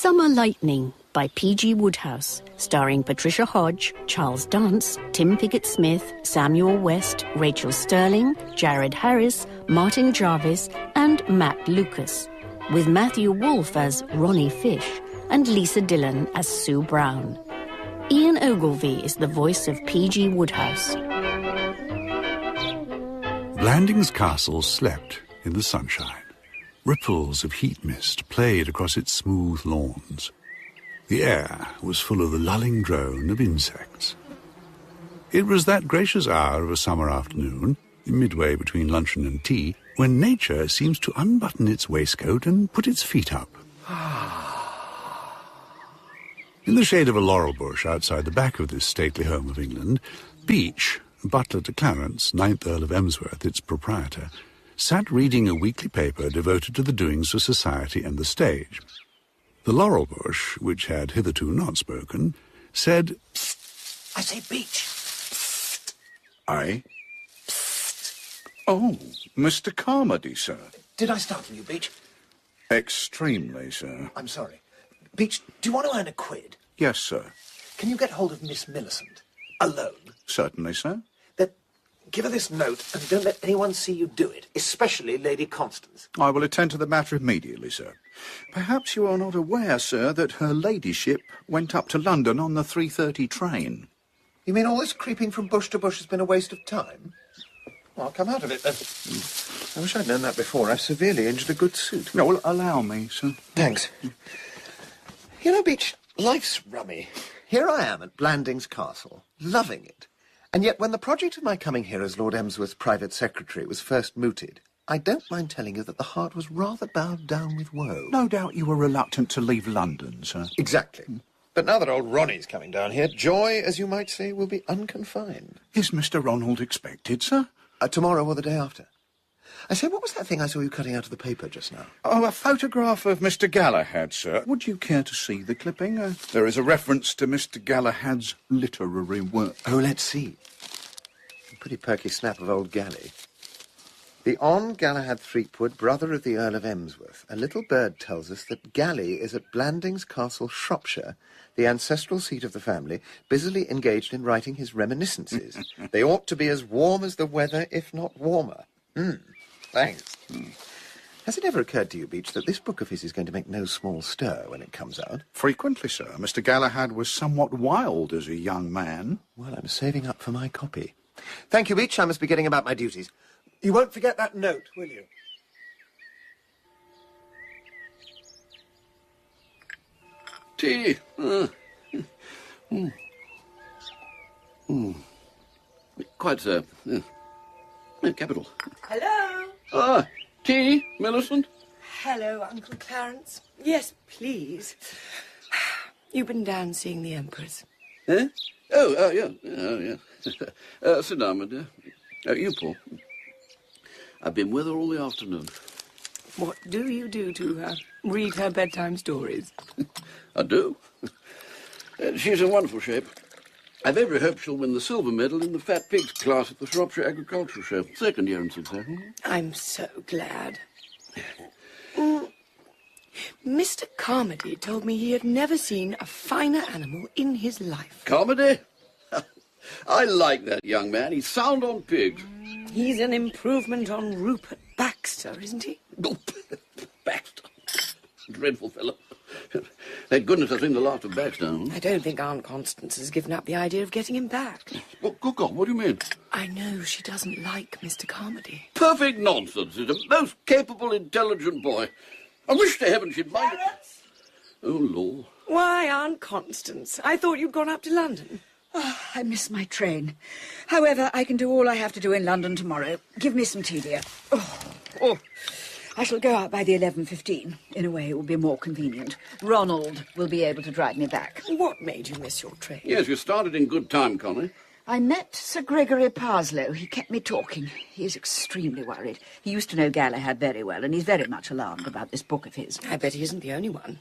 Summer Lightning by P.G. Wodehouse, starring Patricia Hodge, Charles Dance, Tim Pigott-Smith, Samuel West, Rachael Stirling, Jared Harris, Martin Jarvis and Matt Lucas, with Matthew Wolfe as Ronnie Fish and Lisa Dillon as Sue Brown. Ian Ogilvy is the voice of P.G. Wodehouse. Blandings Castle slept in the sunshine. Ripples of heat mist played across its smooth lawns. The air was full of the lulling drone of insects. It was that gracious hour of a summer afternoon, midway between luncheon and tea, when nature seems to unbutton its waistcoat and put its feet up. In the shade of a laurel bush outside the back of this stately home of England, Beach, butler to Clarence, 9th Earl of Emsworth, its proprietor, sat reading a weekly paper devoted to the doings of society and the stage. The laurel bush, which had hitherto not spoken, said, I say, Beach. Aye? Oh, Mr. Carmody, sir. Did I startle you, Beach? Extremely, sir. I'm sorry. Beach, do you want to earn a quid? Yes, sir. Can you get hold of Miss Millicent? Alone? Certainly, sir. Then give her this note and don't let anyone see you do it, especially Lady Constance. I will attend to the matter immediately, sir. Perhaps you are not aware, sir, that her ladyship went up to London on the 3:30 train. You mean all this creeping from bush to bush has been a waste of time? Well, I'll come out of it, then. I wish I'd known that before. I've severely injured a good suit. No, well, allow me, sir. Thanks. You know, Beach, life's rummy. Here I am at Blandings Castle, loving it. And yet when the project of my coming here as Lord Emsworth's private secretary was first mooted, I don't mind telling you that the heart was rather bowed down with woe. No doubt you were reluctant to leave London, sir. Exactly. But now that old Ronnie's coming down here, joy, as you might say, will be unconfined. Is Mr. Ronald expected, sir? Tomorrow or the day after. I say, what was that thing I saw you cutting out of the paper just now? Oh, a photograph of Mr. Galahad, sir. Would you care to see the clipping? There is a reference to Mr. Galahad's literary work. Oh, let's see. A pretty perky snap of old Gally. The Hon. Galahad Threepwood, brother of the Earl of Emsworth. A little bird tells us that Gally is at Blandings Castle, Shropshire, the ancestral seat of the family, busily engaged in writing his reminiscences. They ought to be as warm as the weather, if not warmer. Thanks. Has it ever occurred to you, Beach, that this book of his is going to make no small stir when it comes out? Frequently, sir. Mr. Galahad was somewhat wild as a young man. Well, I'm saving up for my copy. Thank you, Beach. I must be getting about my duties. You won't forget that note, will you? Tea. Quite so. Capital. Hello. Ah, tea, Millicent? Hello, Uncle Clarence. Yes, please. You've been down seeing the Empress. Eh? Oh, yeah. Oh, yeah. Sit down, my dear. You, Paul. I've been with her all the afternoon. What do you do to her? Read her bedtime stories? I do. She's in wonderful shape. I've every hope she'll win the silver medal in the fat pigs class at the Shropshire Agricultural Show. Second year in succession. I'm so glad. Mr. Carmody told me he had never seen a finer animal in his life. Carmody? I like that young man. He's sound on pigs. He's an improvement on Rupert Baxter, isn't he? Oh, Baxter. Dreadful fellow. Thank goodness I've seen the last of Baxter. I don't think Aunt Constance has given up the idea of getting him back. Oh, good God, what do you mean? I know she doesn't like Mr. Carmody. Perfect nonsense. He's a most capable, intelligent boy. I wish to heaven she'd mind it. Oh, Lord. Why, Aunt Constance? I thought you'd gone up to London. Oh, I missed my train. However, I can do all I have to do in London tomorrow. Give me some tea, dear. Oh. I shall go out by the 11:15. In a way, it will be more convenient. Ronald will be able to drive me back. What made you miss your train? Yes, you started in good time, Connie. I met Sir Gregory Parsloe. He kept me talking. He is extremely worried. He used to know Galahad very well, and he's very much alarmed about this book of his. I bet he isn't the only one.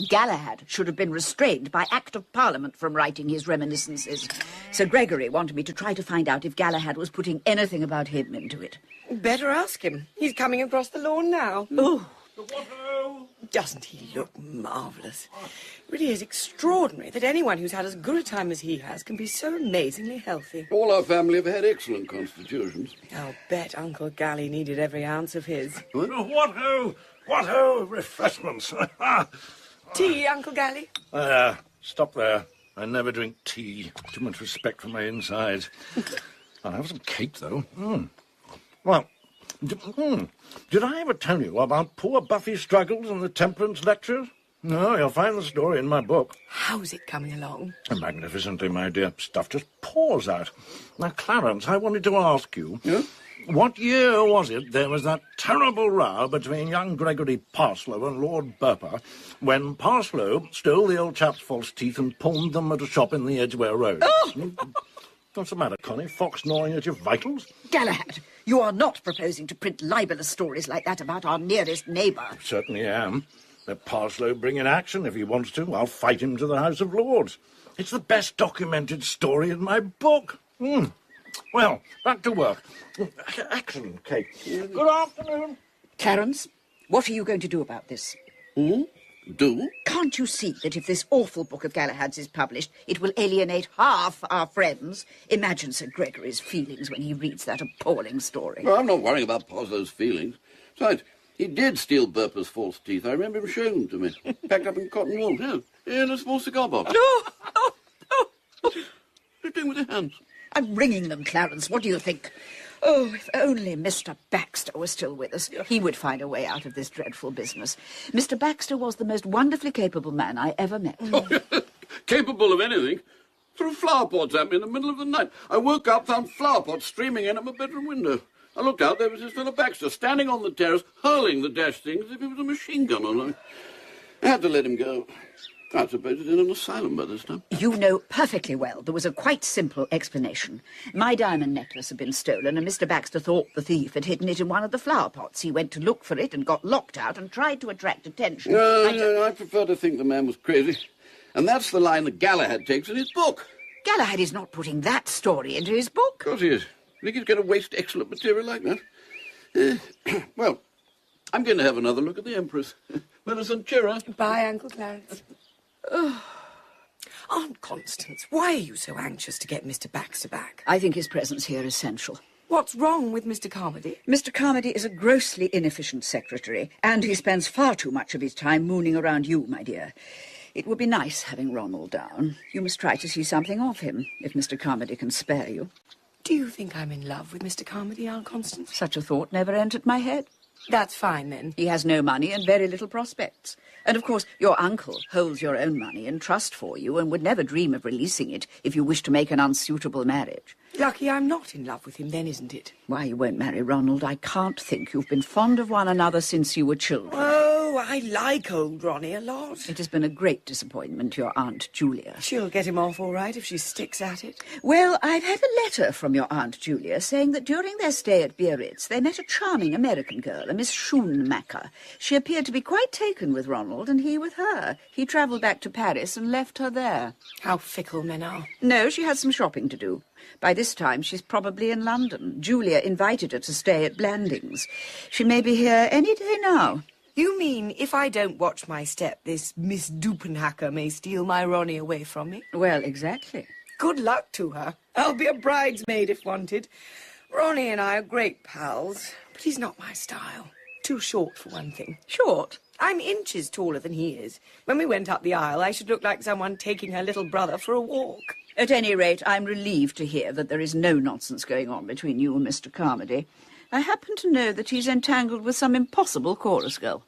Galahad should have been restrained by Act of Parliament from writing his reminiscences. Sir Gregory wanted me to try to find out if Galahad was putting anything about him into it. Better ask him. He's coming across the lawn now. Oh, Doesn't he look marvellous? It really is extraordinary that anyone who's had as good a time as he has can be so amazingly healthy. All our family have had excellent constitutions. I'll bet Uncle Gally needed every ounce of his. What? What ho, refreshments. Tea, Uncle Gally? Stop there. I never drink tea. Too much respect for my insides. I'll have some cake, though. Well, did I ever tell you about poor Buffy's struggles and the temperance lectures? No, you'll find the story in my book. How's it coming along? Magnificently, my dear. Stuff just pours out. Now, Clarence, I wanted to ask you... Yeah? What year was it there was that terrible row between young Gregory Parsloe and Lord Burper when Parsloe stole the old chap's false teeth and pawned them at a shop in the Edgware Road? Oh! What's the matter, Connie? Fox gnawing at your vitals? Galahad, you are not proposing to print libelous stories like that about our nearest neighbour. Certainly am. Let Parsloe bring in action if he wants to. I'll fight him to the House of Lords. It's the best documented story in my book. Well, back to work. Excellent cake. Good afternoon. Clarence, what are you going to do about this? Do? Can't you see that if this awful book of Galahad's is published, it will alienate half our friends? Imagine Sir Gregory's feelings when he reads that appalling story. Well, I'm not worrying about Parsloe's feelings. Besides, he did steal Burper's false teeth. I remember him showing them to me. Packed up in cotton wool, in a small cigar box. What are you doing with your hands? I'm wringing them, Clarence. What do you think? Oh, if only Mr. Baxter was still with us, he would find a way out of this dreadful business. Mr. Baxter was the most wonderfully capable man I ever met. Capable of anything. Threw flower pots at me in the middle of the night. I woke up, found flower pots streaming in at my bedroom window. I looked out, there was this fellow Baxter standing on the terrace, hurling the dashed thing as if it was a machine gun on him. I had to let him go. I suppose it's in an asylum by this time. You know perfectly well there was a quite simple explanation. My diamond necklace had been stolen, and Mr. Baxter thought the thief had hidden it in one of the flower pots. He went to look for it and got locked out and tried to attract attention. No, I prefer to think the man was crazy. And that's the line that Galahad takes in his book. Galahad is not putting that story into his book. Of course he is. You think he's going to waste excellent material like that? Well, I'm going to have another look at the Empress. Millicent, cheer her. Bye, Uncle Clarence. Aunt Constance, why are you so anxious to get Mr. Baxter back? I think his presence here is essential. What's wrong with Mr. Carmody? Mr. Carmody is a grossly inefficient secretary, and he spends far too much of his time mooning around you, my dear. It would be nice having Ronald down. You must try to see something of him, if Mr. Carmody can spare you. Do you think I'm in love with Mr. Carmody, Aunt Constance? Such a thought never entered my head. That's fine, then. He has no money and very little prospects. And, of course, your uncle holds your own money in trust for you and would never dream of releasing it if you wish to make an unsuitable marriage. Lucky I'm not in love with him, then, isn't it? Why you won't marry Ronald, I can't think. You've been fond of one another since you were children. Oh, I like old Ronnie a lot. It has been a great disappointment, your Aunt Julia. She'll get him off all right if she sticks at it. Well, I've had a letter from your Aunt Julia saying that during their stay at Biarritz, they met a charming American girl, a Miss Schoonmaker. She appeared to be quite taken with Ronald, and he with her. He travelled back to Paris and left her there. How fickle men are. No, she has some shopping to do. By this time, she's probably in London. Julia invited her to stay at Blandings. She may be here any day now. You mean if I don't watch my step, this Miss Dupenhacker may steal my Ronnie away from me? Well, exactly. Good luck to her. I'll be a bridesmaid if wanted. Ronnie and I are great pals, but he's not my style. Too short, for one thing. Short? I'm inches taller than he is. When we went up the aisle, I should look like someone taking her little brother for a walk. At any rate, I'm relieved to hear that there is no nonsense going on between you and Mr. Carmody. I happen to know that he's entangled with some impossible chorus girl.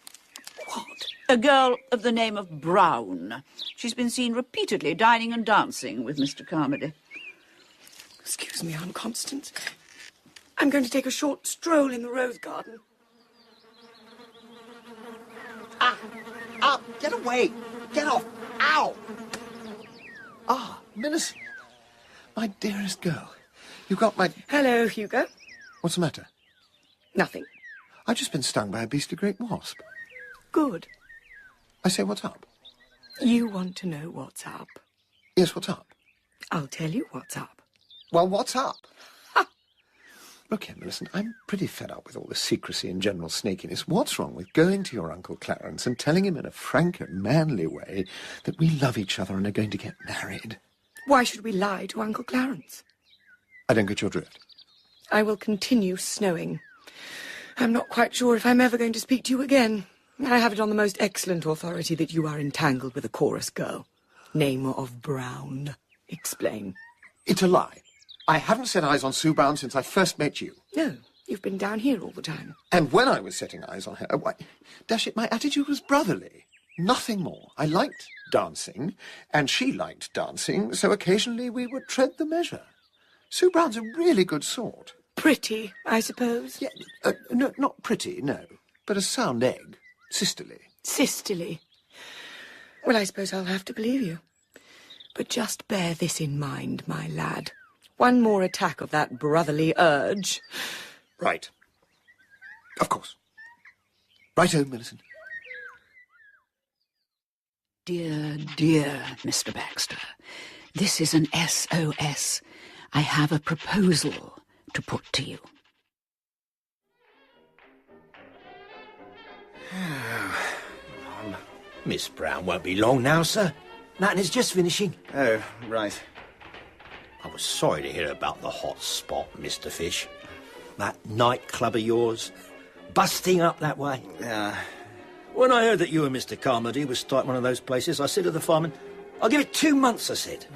What? A girl of the name of Brown. She's been seen repeatedly dining and dancing with Mr. Carmody. Excuse me, Aunt Constance. I'm going to take a short stroll in the rose garden. Get away! Get off! Ow! Ah, Millicent. My dearest girl. You got my... Hello, Hugo. What's the matter? Nothing. I've just been stung by a beastly great wasp. Good. I say, what's up? You want to know what's up? Yes, what's up? I'll tell you what's up. Well, what's up? Look here, Millicent, I'm pretty fed up with all the secrecy and general snakiness. What's wrong with going to your Uncle Clarence and telling him in a frank and manly way that we love each other and are going to get married? Why should we lie to Uncle Clarence? I don't get your drift. I will continue snowing. I'm not quite sure if I'm ever going to speak to you again. I have it on the most excellent authority that you are entangled with a chorus girl. Name of Brown. Explain. It's a lie. I haven't set eyes on Sue Brown since I first met you. No, you've been down here all the time. And when I was setting eyes on her, why, dash it, my attitude was brotherly. Nothing more. I liked dancing, and she liked dancing, so occasionally we would tread the measure. Sue Brown's a really good sort. Pretty, I suppose? Yeah, no, not pretty, no, but a sound egg. Sisterly. Sisterly. Well, I suppose I'll have to believe you. But just bear this in mind, my lad. One more attack of that brotherly urge. Right. Of course. Righto, Millicent. Dear, dear Mr. Baxter, this is an SOS. I have a proposal to put to you. Miss Brown won't be long now, sir. Matin's just finishing. Oh, right. I was sorry to hear about the hot spot, Mr. Fish. That nightclub of yours, busting up that way. Yeah. When I heard that you and Mr. Carmody were starting one of those places, I said to the fireman, I'll give it 2 months, I said.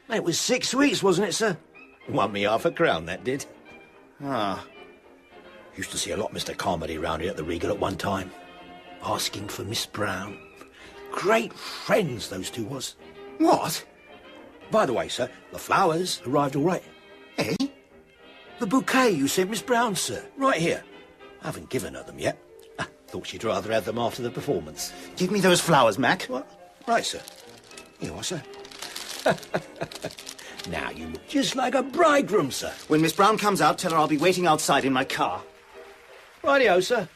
It was 6 weeks, wasn't it, sir? Won me £5,000, that did. Ah. Used to see a lot of Mr. Carmody round here at the Regal at one time, asking for Miss Brown. Great friends, those two was. What? By the way, sir, the flowers arrived all right. Eh? The bouquet you sent Miss Brown, sir, right here. I haven't given her them yet. I thought she'd rather have them after the performance. Give me those flowers, Mac. What? Right, sir. Here you are, sir. Now you look just like a bridegroom, sir. When Miss Brown comes out, tell her I'll be waiting outside in my car. Rightio, sir.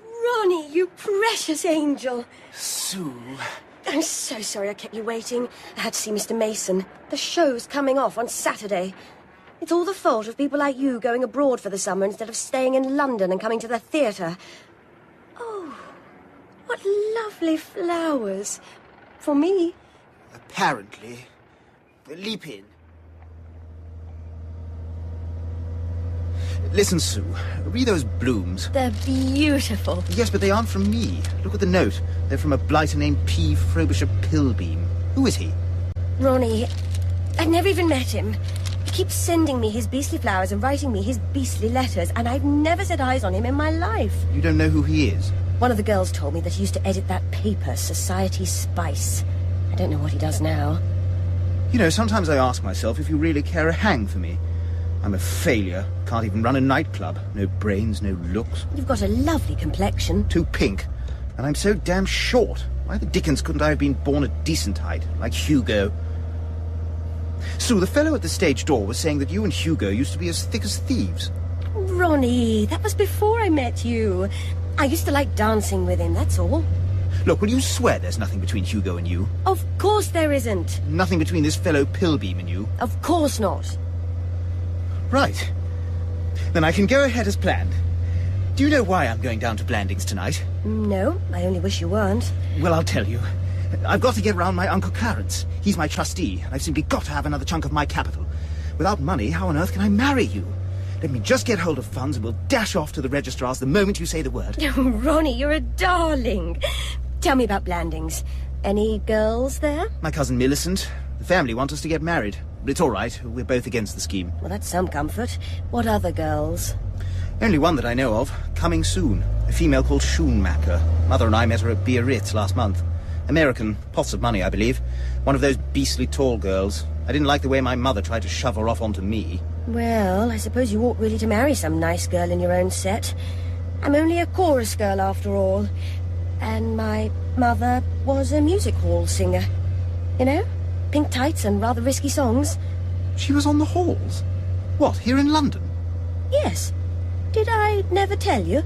Ronnie, you precious angel. Sue. I'm so sorry I kept you waiting. I had to see Mr. Mason. The show's coming off on Saturday. It's all the fault of people like you going abroad for the summer instead of staying in London and coming to the theatre. Oh, what lovely flowers. For me. Apparently. Leap in. Listen, Sue, read those blooms. They're beautiful. Yes, but they aren't from me. Look at the note. They're from a blighter named P. Frobisher Pilbeam. Who is he? Ronnie, I've never even met him. He keeps sending me his beastly flowers and writing me his beastly letters, and I've never set eyes on him in my life. You don't know who he is? One of the girls told me that he used to edit that paper, Society Spice. I don't know what he does now. You know, sometimes I ask myself if you really care a hang for me. I'm a failure. Can't even run a nightclub. No brains, no looks. You've got a lovely complexion. Too pink. And I'm so damn short. Why the dickens couldn't I have been born a decent height, like Hugo? Sue, the fellow at the stage door was saying that you and Hugo used to be as thick as thieves. Ronnie, that was before I met you. I used to like dancing with him, that's all. Look, will you swear there's nothing between Hugo and you? Of course there isn't. Nothing between this fellow Pilbeam and you? Of course not. Right. Then I can go ahead as planned. Do you know why I'm going down to Blandings tonight? No, I only wish you weren't. Well, I'll tell you. I've got to get round my Uncle Clarence. He's my trustee, and I've simply got to have another chunk of my capital. Without money, how on earth can I marry you? Let me just get hold of funds and we'll dash off to the registrar's the moment you say the word. Oh, Ronnie, you're a darling. Tell me about Blandings. Any girls there? My cousin Millicent. The family want us to get married. But it's all right. We're both against the scheme. Well, that's some comfort. What other girls? Only one that I know of. Coming soon. A female called Schoonmaker. Mother and I met her at Biarritz last month. American. Pots of money, I believe. One of those beastly tall girls. I didn't like the way my mother tried to shove her off onto me. Well, I suppose you ought really to marry some nice girl in your own set. I'm only a chorus girl, after all. And my mother was a music hall singer. You know? Pink tights and rather risky songs. She was on the halls? What, here in London? Yes. Did I never tell you?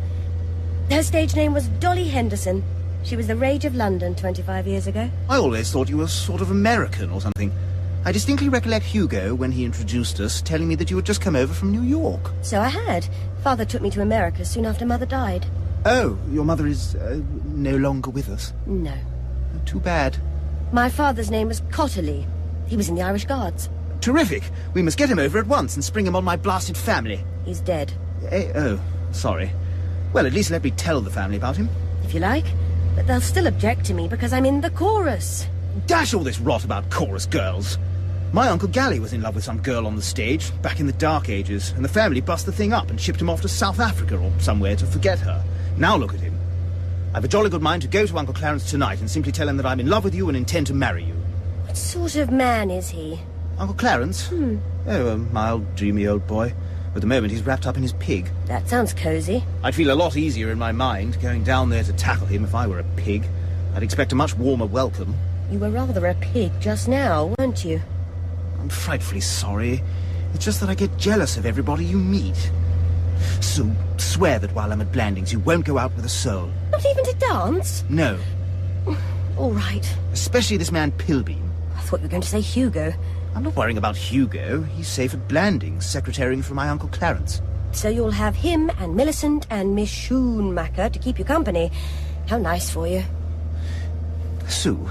Her stage name was Dolly Henderson. She was the rage of London 25 years ago. I always thought you were sort of American or something. I distinctly recollect Hugo, when he introduced us, telling me that you had just come over from New York. So I had. Father took me to America soon after Mother died. Oh, your mother is no longer with us? No. Too bad. My father's name was Cotterley. He was in the Irish Guards. Terrific. We must get him over at once and spring him on my blasted family. He's dead. Oh, sorry. Well, at least let me tell the family about him. If you like. But they'll still object to me because I'm in the chorus. Dash all this rot about chorus girls. My Uncle Gally was in love with some girl on the stage, back in the Dark Ages, and the family bust the thing up and shipped him off to South Africa or somewhere to forget her. Now look at him. I've a jolly good mind to go to Uncle Clarence tonight and simply tell him that I'm in love with you and intend to marry you. What sort of man is he? Uncle Clarence? Oh, a mild, dreamy old boy. At the moment, he's wrapped up in his pig. That sounds cosy. I'd feel a lot easier in my mind going down there to tackle him if I were a pig. I'd expect a much warmer welcome. You were rather a pig just now, weren't you? I'm frightfully sorry. It's just that I get jealous of everybody you meet. So, swear that while I'm at Blandings, you won't go out with a soul. Not even to dance? No. All right. Especially this man Pilbeam. I thought you were going to say Hugo. I'm not worrying about Hugo. He's safe at Blandings, secretarying for my Uncle Clarence. So you'll have him and Millicent and Miss Schoonmaker to keep you company. How nice for you. Sue,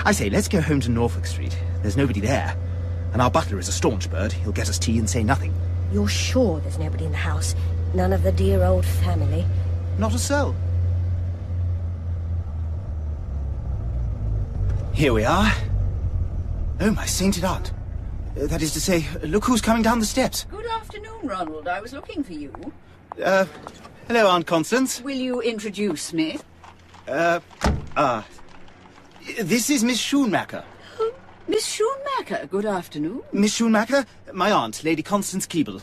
I say, let's go home to Norfolk Street. There's nobody there. And our butler is a staunch bird. He'll get us tea and say nothing. You're sure there's nobody in the house? None of the dear old family? Not a soul. Here we are. Oh, my sainted aunt. That is to say, look who's coming down the steps. Good afternoon, Ronald. I was looking for you. Hello, Aunt Constance. Will you introduce me? This is Miss Schoonmaker. Miss Schoonmaker, good afternoon. Miss Schoonmaker, my aunt, Lady Constance Keeble.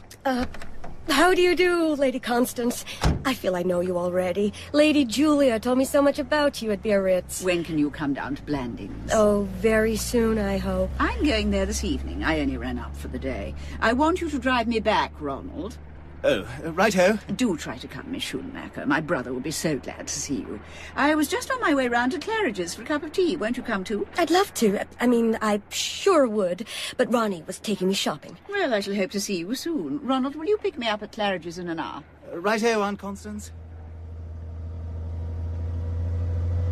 How do you do, Lady Constance? I feel I know you already. Lady Julia told me so much about you at Biarritz. When can you come down to Blandings? Oh, very soon, I hope. I'm going there this evening. I only ran up for the day. I want you to drive me back, Ronald. Oh, righto. Do try to come, Miss Schoonmaker. My brother will be so glad to see you. I was just on my way round to Claridge's for a cup of tea. Won't you come too? I'd love to. I mean, I sure would. But Ronnie was taking me shopping. Well, I shall hope to see you soon. Ronald, will you pick me up at Claridge's in an hour? Righto, Aunt Constance.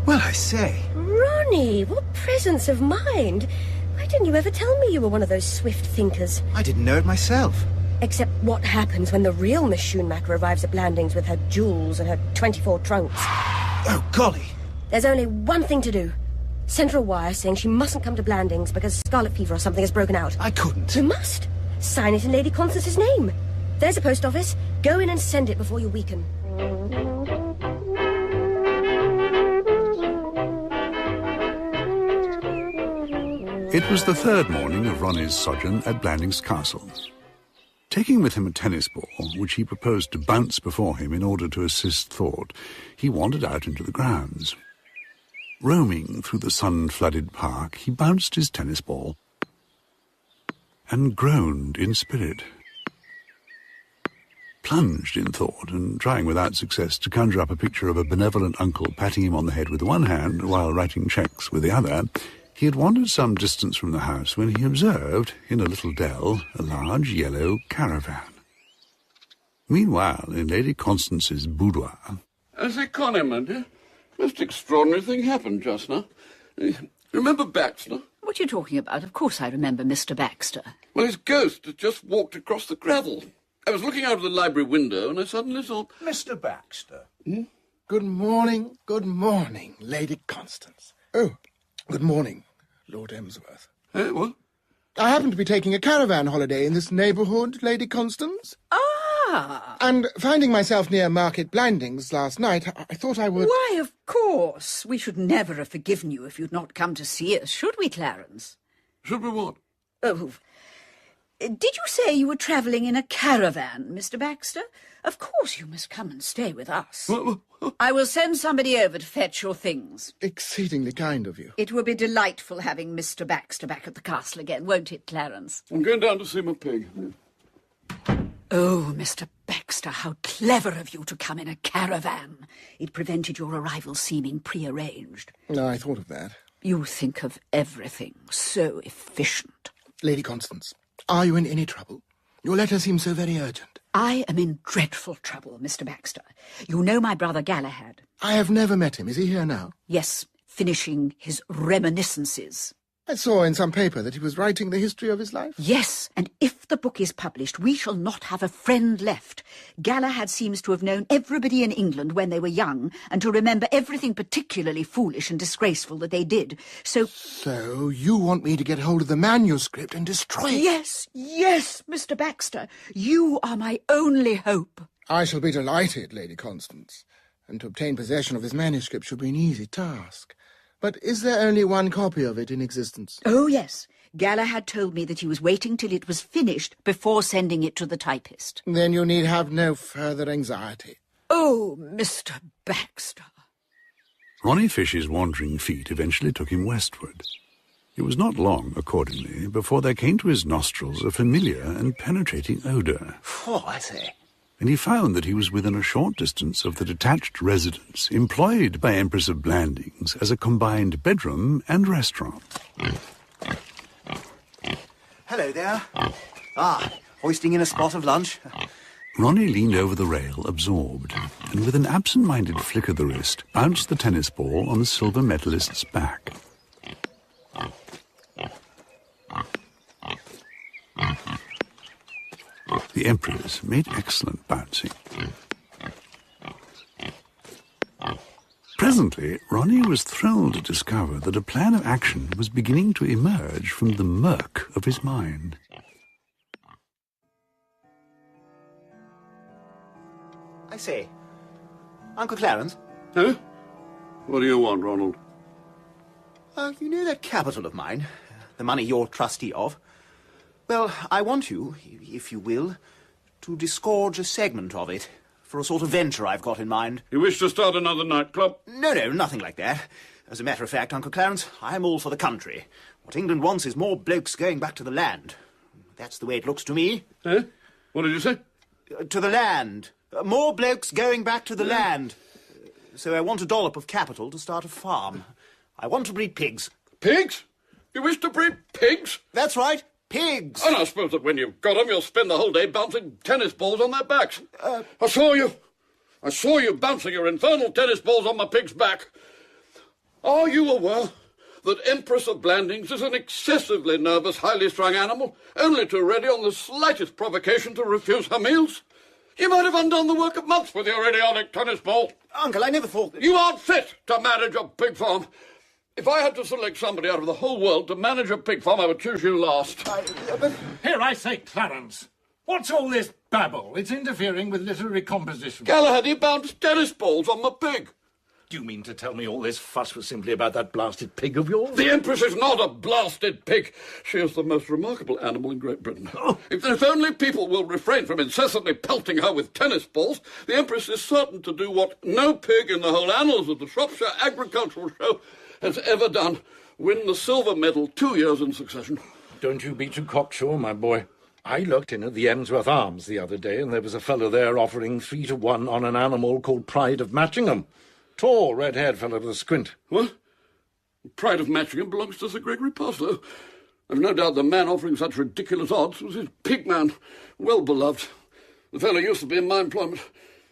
Well, I say. Ronnie, what presence of mind. Why didn't you ever tell me you were one of those swift thinkers? I didn't know it myself. Except what happens when the real Miss Schoonmaker arrives at Blandings with her jewels and her 24 trunks? Oh, golly. There's only one thing to do. Send her a wire saying she mustn't come to Blandings because scarlet fever or something has broken out. I couldn't. You must. Sign it in Lady Constance's name. There's a post office. Go in and send it before you weaken. It was the third morning of Ronnie's sojourn at Blandings Castle. Taking with him a tennis ball, which he proposed to bounce before him in order to assist thought, he wandered out into the grounds. Roaming through the sun-flooded park, he bounced his tennis ball and groaned in spirit. Plunged in thought and trying without success to conjure up a picture of a benevolent uncle patting him on the head with one hand while writing cheques with the other, he had wandered some distance from the house when he observed, in a little dell, a large yellow caravan. Meanwhile, in Lady Constance's boudoir... As a Connie, dear, most extraordinary thing happened just now. Remember Baxter? What are you talking about? Of course I remember Mr. Baxter. Well, his ghost had just walked across the gravel. I was looking out of the library window and I suddenly saw... Mr. Baxter. Good morning, Lady Constance. Oh, good morning, Lord Emsworth. What? I happen to be taking a caravan holiday in this neighbourhood, Lady Constance. Ah! And finding myself near Market Blandings last night, I thought I would... Why, of course. We should never have forgiven you if you'd not come to see us, should we, Clarence? Should we what? Oh, did you say you were travelling in a caravan, Mr. Baxter? Of course you must come and stay with us. I will send somebody over to fetch your things. Exceedingly kind of you. It will be delightful having Mr. Baxter back at the castle again, won't it, Clarence? I'm going down to see my pig. Oh, Mr. Baxter, how clever of you to come in a caravan. It prevented your arrival seeming prearranged. I thought of that. You think of everything so efficient. Lady Constance, are you in any trouble? Your letter seems so very urgent. I am in dreadful trouble, Mr. Baxter. You know my brother Galahad. I have never met him. Is he here now? Yes, finishing his reminiscences. I saw in some paper that he was writing the history of his life. Yes, and if the book is published, we shall not have a friend left. Galahad seems to have known everybody in England when they were young, and to remember everything particularly foolish and disgraceful that they did. So you want me to get hold of the manuscript and destroy it? Yes, yes, Mr. Baxter. You are my only hope. I shall be delighted, Lady Constance. And to obtain possession of this manuscript should be an easy task. But is there only one copy of it in existence? Oh, yes. Galahad told me that he was waiting till it was finished before sending it to the typist. Then you need have no further anxiety. Oh, Mr. Baxter. Ronnie Fish's wandering feet eventually took him westward. It was not long, accordingly, before there came to his nostrils a familiar and penetrating odour. Oh, I say. And he found that he was within a short distance of the detached residence employed by Empress of Blandings as a combined bedroom and restaurant. Hello there. Hoisting in a spot of lunch. Ronnie leaned over the rail, absorbed, and with an absent-minded flick of the wrist, bounced the tennis ball on the silver medalist's back. The Empress made excellent bouncing. Presently, Ronnie was thrilled to discover that a plan of action was beginning to emerge from the murk of his mind. I say, Uncle Clarence? Huh? What do you want, Ronald? You know that capital of mine, the money you're trustee of? Well, I want you, if you will, to disgorge a segment of it for a sort of venture I've got in mind. You wish to start another nightclub? No, nothing like that. As a matter of fact, Uncle Clarence, I'm all for the country. What England wants is more blokes going back to the land. That's the way it looks to me. Eh? What did you say? To the land. More blokes going back to the land. So I want a dollop of capital to start a farm. I want to breed pigs. Pigs? You wish to breed pigs? That's right. Pigs! And I suppose that when you've got them, you'll spend the whole day bouncing tennis balls on their backs. I saw you bouncing your infernal tennis balls on my pig's back. Are you aware that Empress of Blandings is an excessively nervous, highly strung animal, only too ready on the slightest provocation to refuse her meals? You might have undone the work of months with your idiotic tennis ball. Uncle, I never thought that... You aren't fit to manage a pig farm. If I had to select somebody out of the whole world to manage a pig farm, I would choose you last. Here, I say, Clarence, what's all this babble? It's interfering with literary composition. Galahad, he bounced tennis balls on my pig. Do you mean to tell me all this fuss was simply about that blasted pig of yours? The Empress is not a blasted pig. She is the most remarkable animal in Great Britain. Oh. If only people will refrain from incessantly pelting her with tennis balls, the Empress is certain to do what no pig in the whole annals of the Shropshire Agricultural Show has ever done: win the silver medal 2 years in succession. Don't you be too cocksure, my boy. I looked in at the Emsworth Arms the other day, and there was a fellow there offering 3 to 1 on an animal called Pride of Matchingham. Tall, red-haired fellow with a squint. What? Pride of Matchingham belongs to Sir Gregory Parsloe. I've no doubt the man offering such ridiculous odds was his pigman, well beloved. The fellow used to be in my employment.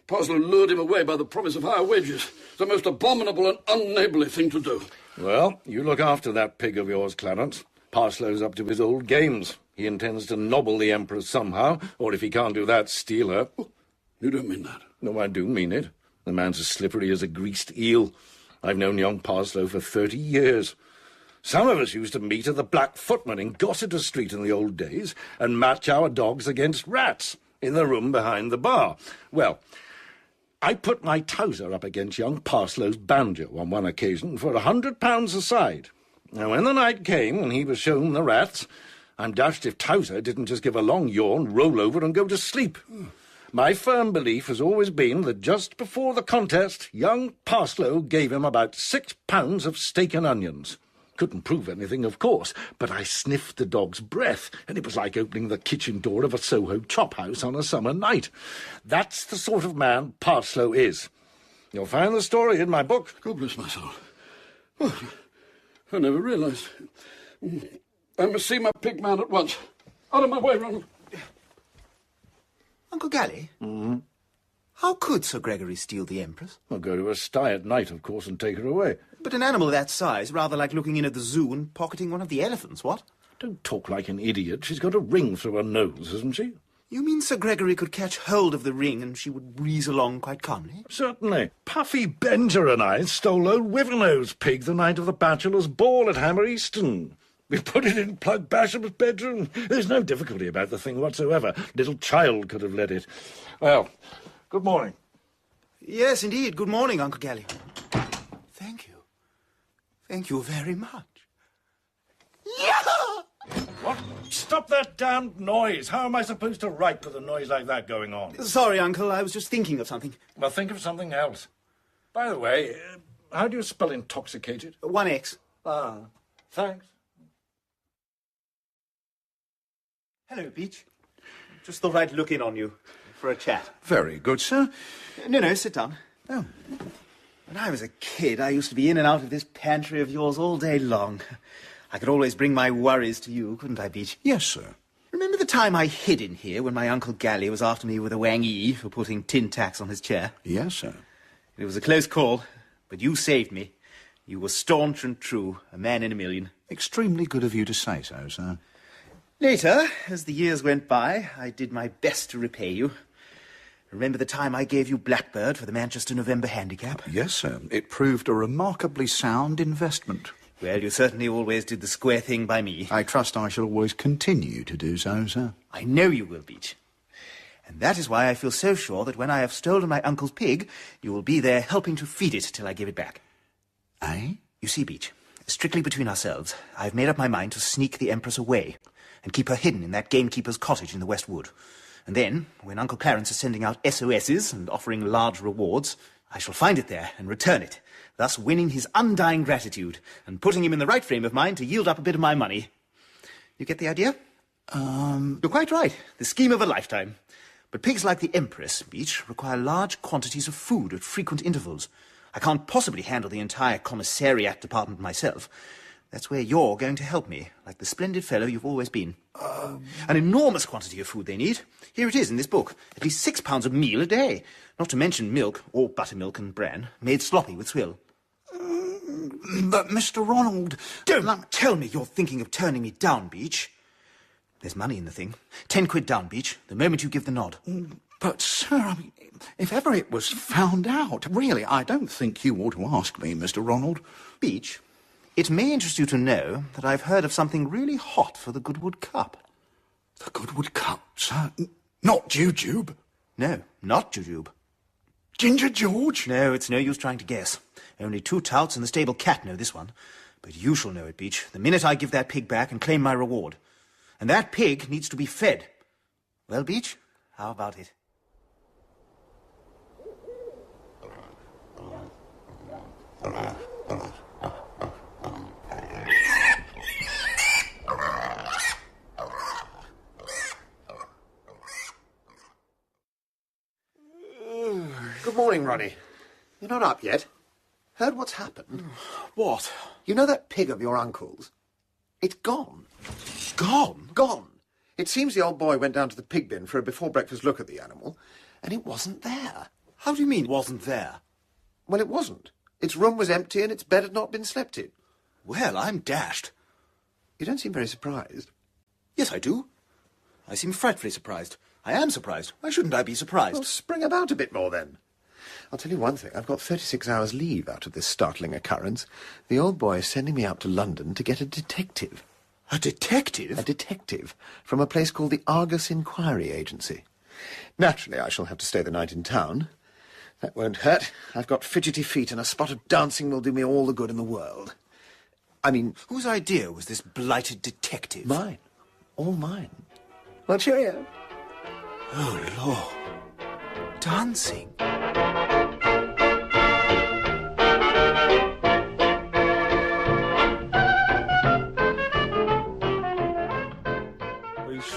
Parsloe lured him away by the promise of higher wages. It's the most abominable and unneighbourly thing to do. Well, you look after that pig of yours, Clarence. Parsloe's up to his old games. He intends to nobble the Empress somehow, or if he can't do that, steal her. Oh, you don't mean that? No, I do mean it. The man's as slippery as a greased eel. I've known young Parsloe for 30 years. Some of us used to meet at the Black Footman in Gossiter Street in the old days and match our dogs against rats in the room behind the bar. Well, I put my Towser up against young Parsloe's banjo on one occasion for £100 a side. Now, when the night came and he was shown the rats, I'm dashed if Towser didn't just give a long yawn, roll over and go to sleep. My firm belief has always been that just before the contest, young Parsloe gave him about £6 of steak and onions. Couldn't prove anything, of course, but I sniffed the dog's breath, and it was like opening the kitchen door of a Soho chop house on a summer night. That's the sort of man Parsloe is. You'll find the story in my book. God bless my soul. Well, I never realised. I must see my pig man at once. Out of my way, Ronald. Uncle Gally? Mm-hmm. How could Sir Gregory steal the Empress? I'll go to a sty at night, of course, and take her away. But an animal that size, rather like looking in at the zoo and pocketing one of the elephants, what? Don't talk like an idiot. She's got a ring through her nose, hasn't she? You mean Sir Gregory could catch hold of the ring and she would breeze along quite calmly? Certainly. Puffy Bender and I stole old Wivenose pig the night of the bachelor's ball at Hammer Easton. We put it in Plug Basham's bedroom. There's no difficulty about the thing whatsoever. Little child could have led it. Well, good morning. Yes, indeed. Good morning, Uncle Gally. Thank you. Thank you very much. Yeah! What? Stop that damned noise. How am I supposed to write with a noise like that going on? Sorry, Uncle. I was just thinking of something. Well, think of something else. By the way, how do you spell intoxicated? 1X. Ah, thanks. Hello, Beach. Just thought I'd look in on you for a chat. Very good, sir. No, sit down. Oh. When I was a kid, I used to be in and out of this pantry of yours all day long. I could always bring my worries to you, couldn't I, Beach? Yes, sir. Remember the time I hid in here when my Uncle Gally was after me with a wang-ee for putting tin tacks on his chair? Yes, sir. It was a close call, but you saved me. You were staunch and true, a man in a million. Extremely good of you to say so, sir. Later, as the years went by, I did my best to repay you. Remember the time I gave you Blackbird for the Manchester November handicap? Yes, sir. It proved a remarkably sound investment. Well, you certainly always did the square thing by me. I trust I shall always continue to do so, sir. I know you will, Beach. And that is why I feel so sure that when I have stolen my uncle's pig, you will be there helping to feed it till I give it back. Eh? You see, Beach, strictly between ourselves, I've made up my mind to sneak the Empress away and keep her hidden in that gamekeeper's cottage in the West Wood. And then, when Uncle Clarence is sending out SOSs and offering large rewards, I shall find it there and return it, thus winning his undying gratitude and putting him in the right frame of mind to yield up a bit of my money. You get the idea? You're quite right. The scheme of a lifetime. But pigs like the Empress, Beach, require large quantities of food at frequent intervals. I can't possibly handle the entire commissariat department myself. That's where you're going to help me, like the splendid fellow you've always been. An enormous quantity of food they need. Here it is in this book. At least 6 pounds of meal a day. Not to mention milk, or buttermilk and bran, made sloppy with swill. But, Mr. Ronald... Don't tell me you're thinking of turning me down, Beach. There's money in the thing. 10 quid down, Beach, the moment you give the nod. But, sir, I mean, if ever it was found out, really, I don't think you ought to ask me, Mr. Ronald. Beach, it may interest you to know that I've heard of something really hot for the Goodwood Cup. The Goodwood Cup, sir? Not Jujube? No, not Jujube. Ginger George? No, it's no use trying to guess. Only 2 touts and the stable cat know this one. But you shall know it, Beach, the minute I give that pig back and claim my reward. And that pig needs to be fed. Well, Beach, how about it? Good morning, Ronnie. You're not up yet? Heard what's happened? What? You know that pig of your uncle's? It's gone. Gone? Gone. It seems the old boy went down to the pig bin for a before-breakfast look at the animal, and it wasn't there. How do you mean, wasn't there? Well, it wasn't. Its room was empty and its bed had not been slept in. Well, I'm dashed. You don't seem very surprised. Yes, I do. I seem frightfully surprised. I am surprised. Why shouldn't I be surprised? Well, spring about a bit more, then. I'll tell you one thing. I've got 36 hours leave out of this startling occurrence. The old boy is sending me out to London to get a detective. A detective? A detective from a place called the Argus Inquiry Agency. Naturally, I shall have to stay the night in town. That won't hurt. I've got fidgety feet, and a spot of dancing will do me all the good in the world. I mean... Whose idea was this blighted detective? Mine. All mine. Well, cheerio. Oh, Lord. Dancing.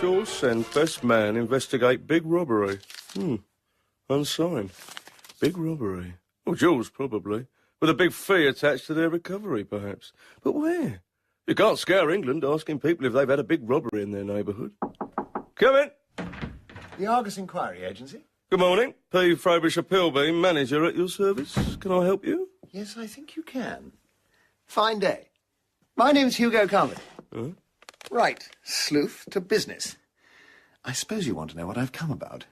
Source and best man investigate big robbery. Unsigned. Big robbery. Well, yours, probably. with a big fee attached to their recovery, perhaps. But where? You can't scare England asking people if they've had a big robbery in their neighbourhood. Come in. The Argus Inquiry Agency? Good morning. P. Frobisher Pilbeam, manager at your service. Can I help you? Yes, I think you can. Fine day. My name's Hugo Carmody. Huh? Right, sleuth to business. I suppose you want to know what I've come about.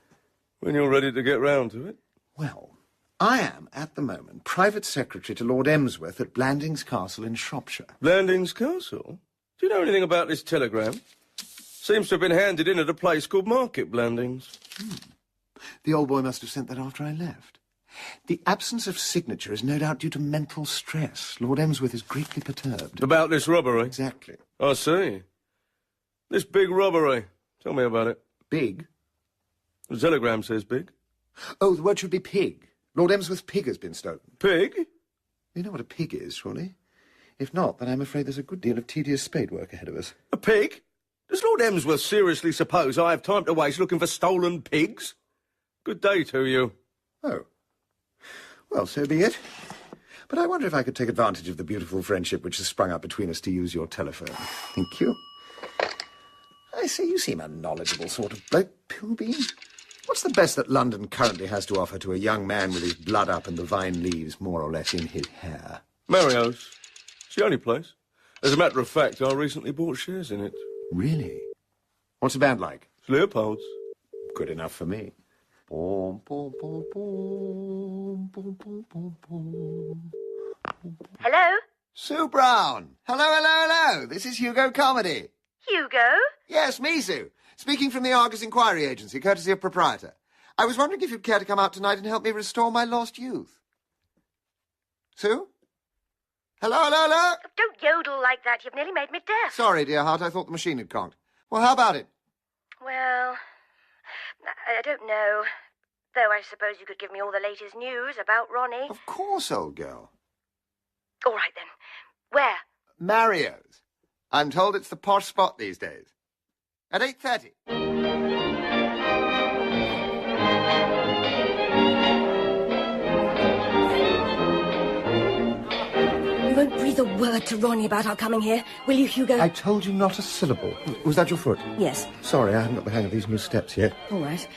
When you're ready to get round to it. Well, I am, at the moment, private secretary to Lord Emsworth at Blandings Castle in Shropshire. Blandings Castle? Do you know anything about this telegram? Seems to have been handed in at a place called Market Blandings. The old boy must have sent that after I left. The absence of signature is no doubt due to mental stress. Lord Emsworth is greatly perturbed. About this robbery? Exactly. I see. This big robbery. Tell me about it. Big? The telegram says big. Oh, the word should be pig. Lord Emsworth's pig has been stolen. Pig? You know what a pig is, surely? If not, then I'm afraid there's a good deal of tedious spade work ahead of us. A pig? Does Lord Emsworth seriously suppose I have time to waste looking for stolen pigs? Good day to you. Oh. Well, so be it. But I wonder if I could take advantage of the beautiful friendship which has sprung up between us to use your telephone. Thank you. I say, you seem a knowledgeable sort of bloke, Pilbeam. What's the best that London currently has to offer to a young man with his blood up and the vine leaves more or less in his hair? Mario's. It's the only place. As a matter of fact, I recently bought shares in it. Really? What's the band like? It's Leopold's. Good enough for me. Boom, boom, boom, boom, boom, boom, boom, boom. Hello? Sue Brown. Hello, hello, hello. This is Hugo Carmody. Hugo? Yes, me, Sue. Speaking from the Argus Inquiry Agency, courtesy of proprietor. I was wondering if you'd care to come out tonight and help me restore my lost youth. Sue? Hello, hello, hello? Don't yodel like that. You've nearly made me deaf. Sorry, dear heart. I thought the machine had conked. Well, how about it? Well, I don't know. Though I suppose you could give me all the latest news about Ronnie. Of course, old girl. All right, then. Where? Mario's. I'm told it's the posh spot these days. At 8:30. You won't breathe a word to Ronnie about our coming here, will you, Hugo? I told you not a syllable. Was that your foot? Yes. Sorry, I haven't got the hang of these new steps yet. All right.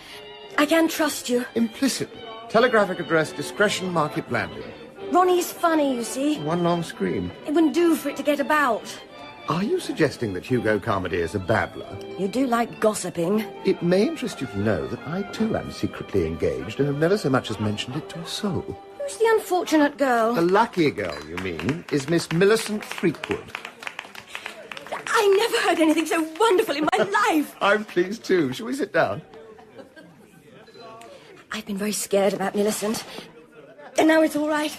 I can trust you. Implicitly. Telegraphic address, discretion, Market Blanding. Ronnie's funny, you see. One long scream. It wouldn't do for it to get about. Are you suggesting that Hugo Carmody is a babbler? You do like gossiping. It may interest you to know that I, too, am secretly engaged and have never so much as mentioned it to a soul. Who's the unfortunate girl? The lucky girl, you mean, is Miss Millicent Threepwood. I never heard anything so wonderful in my life. I'm pleased, too. Shall we sit down? I've been very scared about Millicent. And now it's all right.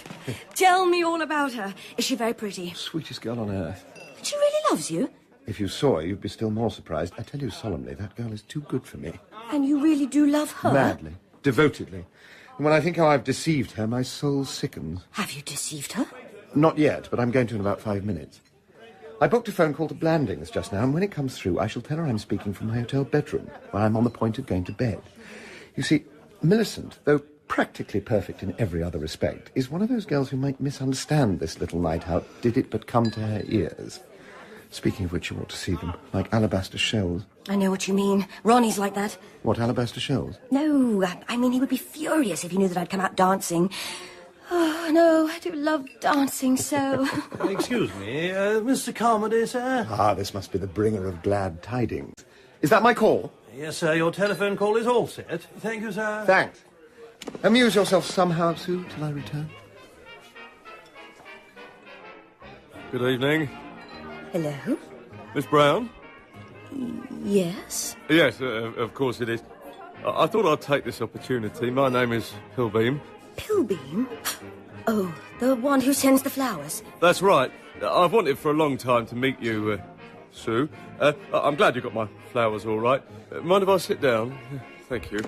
Tell me all about her. Is she very pretty? Sweetest girl on earth. She really loves you? If you saw her, you'd be still more surprised. I tell you solemnly, that girl is too good for me. And you really do love her? Madly. Devotedly. And when I think how I've deceived her, my soul sickens. Have you deceived her? Not yet, but I'm going to in about 5 minutes. I booked a phone call to Blandings just now, and when it comes through, I shall tell her I'm speaking from my hotel bedroom, where I'm on the point of going to bed. You see, Millicent, though practically perfect in every other respect, is one of those girls who might misunderstand this little night out, did it but come to her ears. Speaking of which, you ought to see them, like alabaster shells. I know what you mean. Ronnie's like that. What, alabaster shells? No, I mean he would be furious if he knew that I'd come out dancing. Oh, no, I do love dancing so. Excuse me, Mr. Carmody, sir? Ah, this must be the bringer of glad tidings. Is that my call? Yes, sir, your telephone call is all set. Thank you, sir. Thanks. Amuse yourself somehow, Sue, till I return. Good evening. Hello? Miss Brown? Yes? Yes, of course it is. I thought I'd take this opportunity. My name is Pilbeam. Pilbeam? Oh, the one who sends the flowers. That's right. I've wanted for a long time to meet you, Sue. I'm glad you got my flowers all right. Mind if I sit down? Thank you.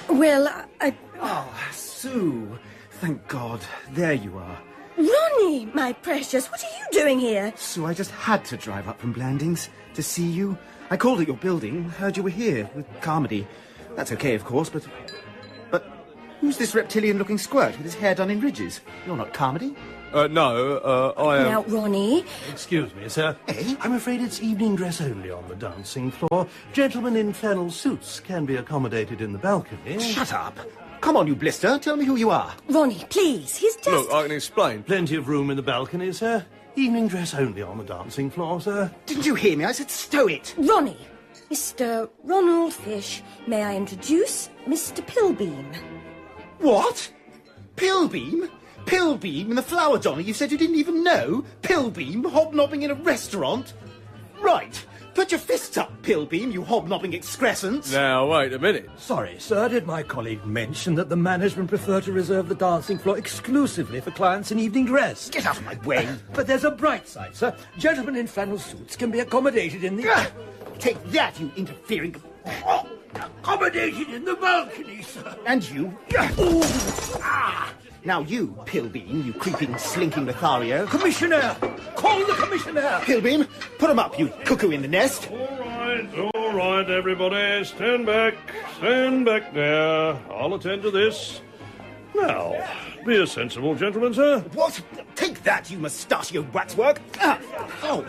Well, I... Oh, Sue. Thank God. There you are. Ronnie, my precious, what are you doing here? Sue, I just had to drive up from Blandings to see you. I called at your building, heard you were here with Carmody. That's okay, of course, but Who's this reptilian-looking squirt with his hair done in ridges? You're not Carmody? No, I am... Now, Ronnie... Excuse me, sir. I'm afraid it's evening dress only on the dancing floor. Gentlemen in flannel suits can be accommodated in the balcony. Shut up. Come on, you blister. Tell me who you are. Ronnie, please. He's just... Look, I can explain. Plenty of room in the balcony, sir. Evening dress only on the dancing floor, sir. Didn't you hear me? I said stow it. Ronnie. Mr. Ronald Fish, may I introduce Mr. Pilbeam? What? Pilbeam? Pilbeam and the flower Johnny you said you didn't even know? Pilbeam hobnobbing in a restaurant? Right. Put your fists up, Pilbeam, you hobnobbing excrescence. Now, wait a minute. Sorry, sir. Did my colleague mention that the management prefer to reserve the dancing floor exclusively for clients in evening dress? Get out of my way. But there's a bright side, sir. Gentlemen in flannel suits can be accommodated in the... Take that, you interfering... Accommodated in the balcony, sir. And you... Now you, Pilbeam, you creeping, slinking Lothario. Commissioner! Call the commissioner! Pilbeam, put him up, you cuckoo in the nest. All right, everybody. Stand back there. I'll attend to this. Now, be a sensible gentleman, sir. What? Take that, you mustachio waxwork. Oh.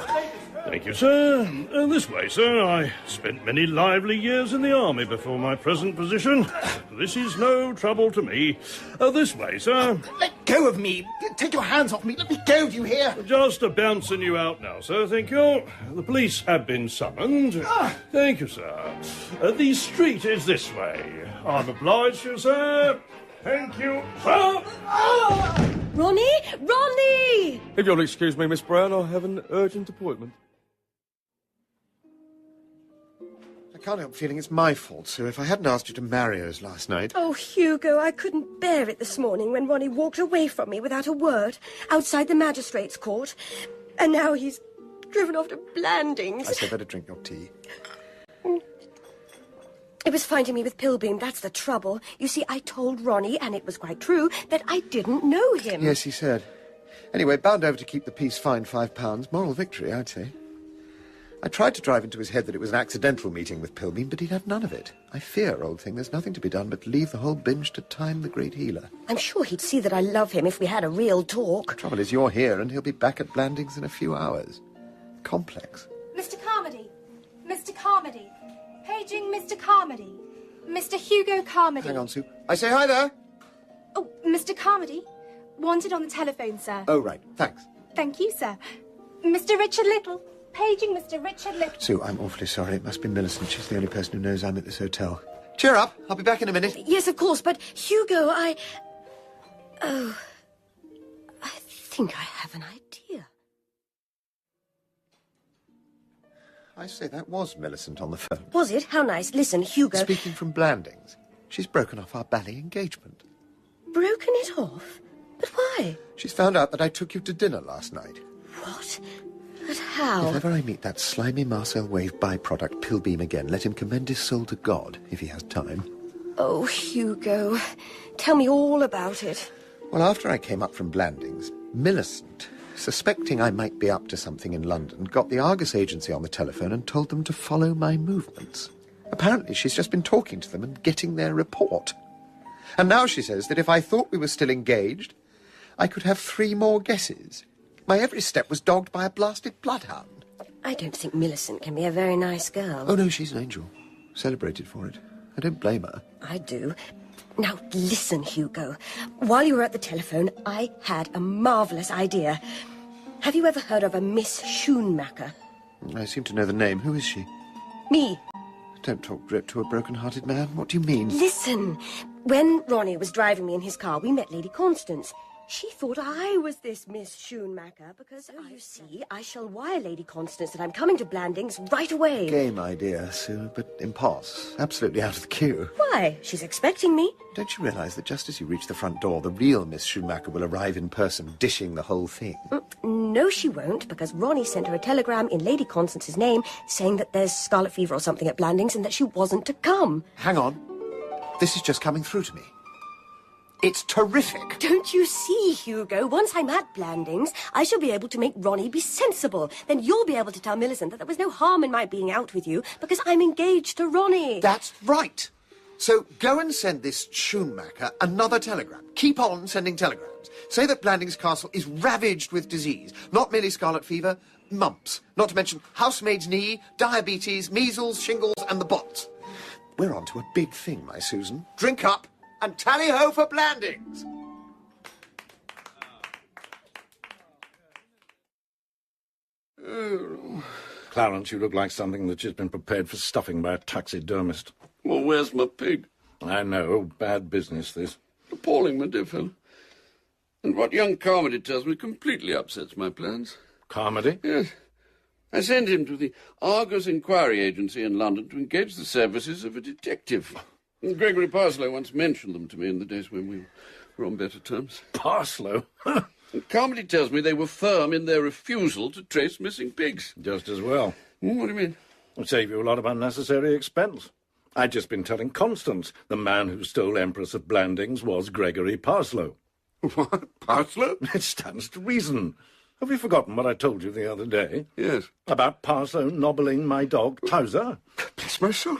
Thank you, sir. This way, sir. I spent many lively years in the army before my present position. This is no trouble to me. This way, sir. Let go of me. Take your hands off me. Let me go, do you hear? Just bouncing you out now, sir. Thank you. The police have been summoned. Thank you, sir. The street is this way. I'm obliged to you, sir. Thank you. Ronnie! Ronnie! If you'll excuse me, Miss Brown, I have an urgent appointment. I can't help feeling it's my fault, Sue. If I hadn't asked you to marry us last night... Oh, Hugo, I couldn't bear it this morning when Ronnie walked away from me without a word outside the magistrate's court. And now he's driven off to Blandings. I said better drink your tea. It was finding me with Pilbeam, that's the trouble. You see, I told Ronnie, and it was quite true, that I didn't know him. Yes, he said. Anyway, bound over to keep the peace, fined £5. Moral victory, I'd say. I tried to drive into his head that it was an accidental meeting with Pilbeam, but he'd have none of it. I fear, old thing, there's nothing to be done but leave the whole binge to Time the Great Healer. I'm sure he'd see that I love him if we had a real talk. The trouble is you're here, and he'll be back at Blandings in a few hours. Complex. Mr. Carmody! Mr. Carmody! Paging Mr. Carmody. Mr. Hugo Carmody. Hang on, Sue. I say hi there. Oh, Mr. Carmody. Wanted on the telephone, sir. Oh, right. Thanks. Thank you, sir. Mr. Richard Little. Paging Mr. Richard Little. Sue, I'm awfully sorry. It must be Millicent. She's the only person who knows I'm at this hotel. Cheer up. I'll be back in a minute. Yes, of course, but Hugo, I think I have an idea. I say, that was Millicent on the phone. Was it? How nice. Listen, Hugo... Speaking from Blandings. She's broken off our ballet engagement. Broken it off? But why? She's found out that I took you to dinner last night. What? But how? If ever I meet that slimy Marcel Wave byproduct Pilbeam again, let him commend his soul to God, if he has time. Oh, Hugo. Tell me all about it. Well, after I came up from Blandings, Millicent, suspecting I might be up to something in London, got the Argus agency on the telephone and told them to follow my movements. Apparently she's just been talking to them and getting their report. And now she says that if I thought we were still engaged, I could have 3 more guesses. My every step was dogged by a blasted bloodhound. I don't think Millicent can be a very nice girl. Oh, no, she's an angel. Celebrated for it. I don't blame her. I do. Now, listen, Hugo. While you were at the telephone, I had a marvellous idea. Have you ever heard of a Miss Schoonmaker? I seem to know the name. Who is she? Me. Don't talk drip to a broken-hearted man. What do you mean? Listen. When Ronnie was driving me in his car, we met Lady Constance. She thought I was this Miss Schoonmaker because, you see, I shall wire Lady Constance that I'm coming to Blandings right away. Game idea, Sue, but impossible. Absolutely out of the queue. Why? She's expecting me. Don't you realise that just as you reach the front door, the real Miss Schoonmaker will arrive in person, dishing the whole thing? No, she won't, because Ronnie sent her a telegram in Lady Constance's name saying that there's scarlet fever or something at Blandings and that she wasn't to come. Hang on. This is just coming through to me. It's terrific. Don't you see, Hugo? Once I'm at Blandings, I shall be able to make Ronnie be sensible. Then you'll be able to tell Millicent that there was no harm in my being out with you because I'm engaged to Ronnie. That's right. So go and send this Schoonmaker another telegram. Keep on sending telegrams. Say that Blandings Castle is ravaged with disease. Not merely scarlet fever, mumps. Not to mention housemaid's knee, diabetes, measles, shingles, and the bots. We're on to a big thing, my Susan. Drink up and tally-ho for Blandings! Clarence, you look like something that's just been prepared for stuffing by a taxidermist. Well, where's my pig? I know. Bad business, this. Appalling, my dear fellow. And what young Carmody tells me completely upsets my plans. Carmody? Yes. I sent him to the Argus Inquiry Agency in London to engage the services of a detective. And Gregory Parsloe once mentioned them to me in the days when we were on better terms. Parsloe? And Carmody tells me they were firm in their refusal to trace missing pigs. Just as well. What do you mean? It'll save you a lot of unnecessary expense. I'd just been telling Constance the man who stole Empress of Blandings was Gregory Parsloe. What? Parsloe? It stands to reason. Have you forgotten what I told you the other day? Yes. About Parsloe nobbling my dog, Towser? Bless my soul.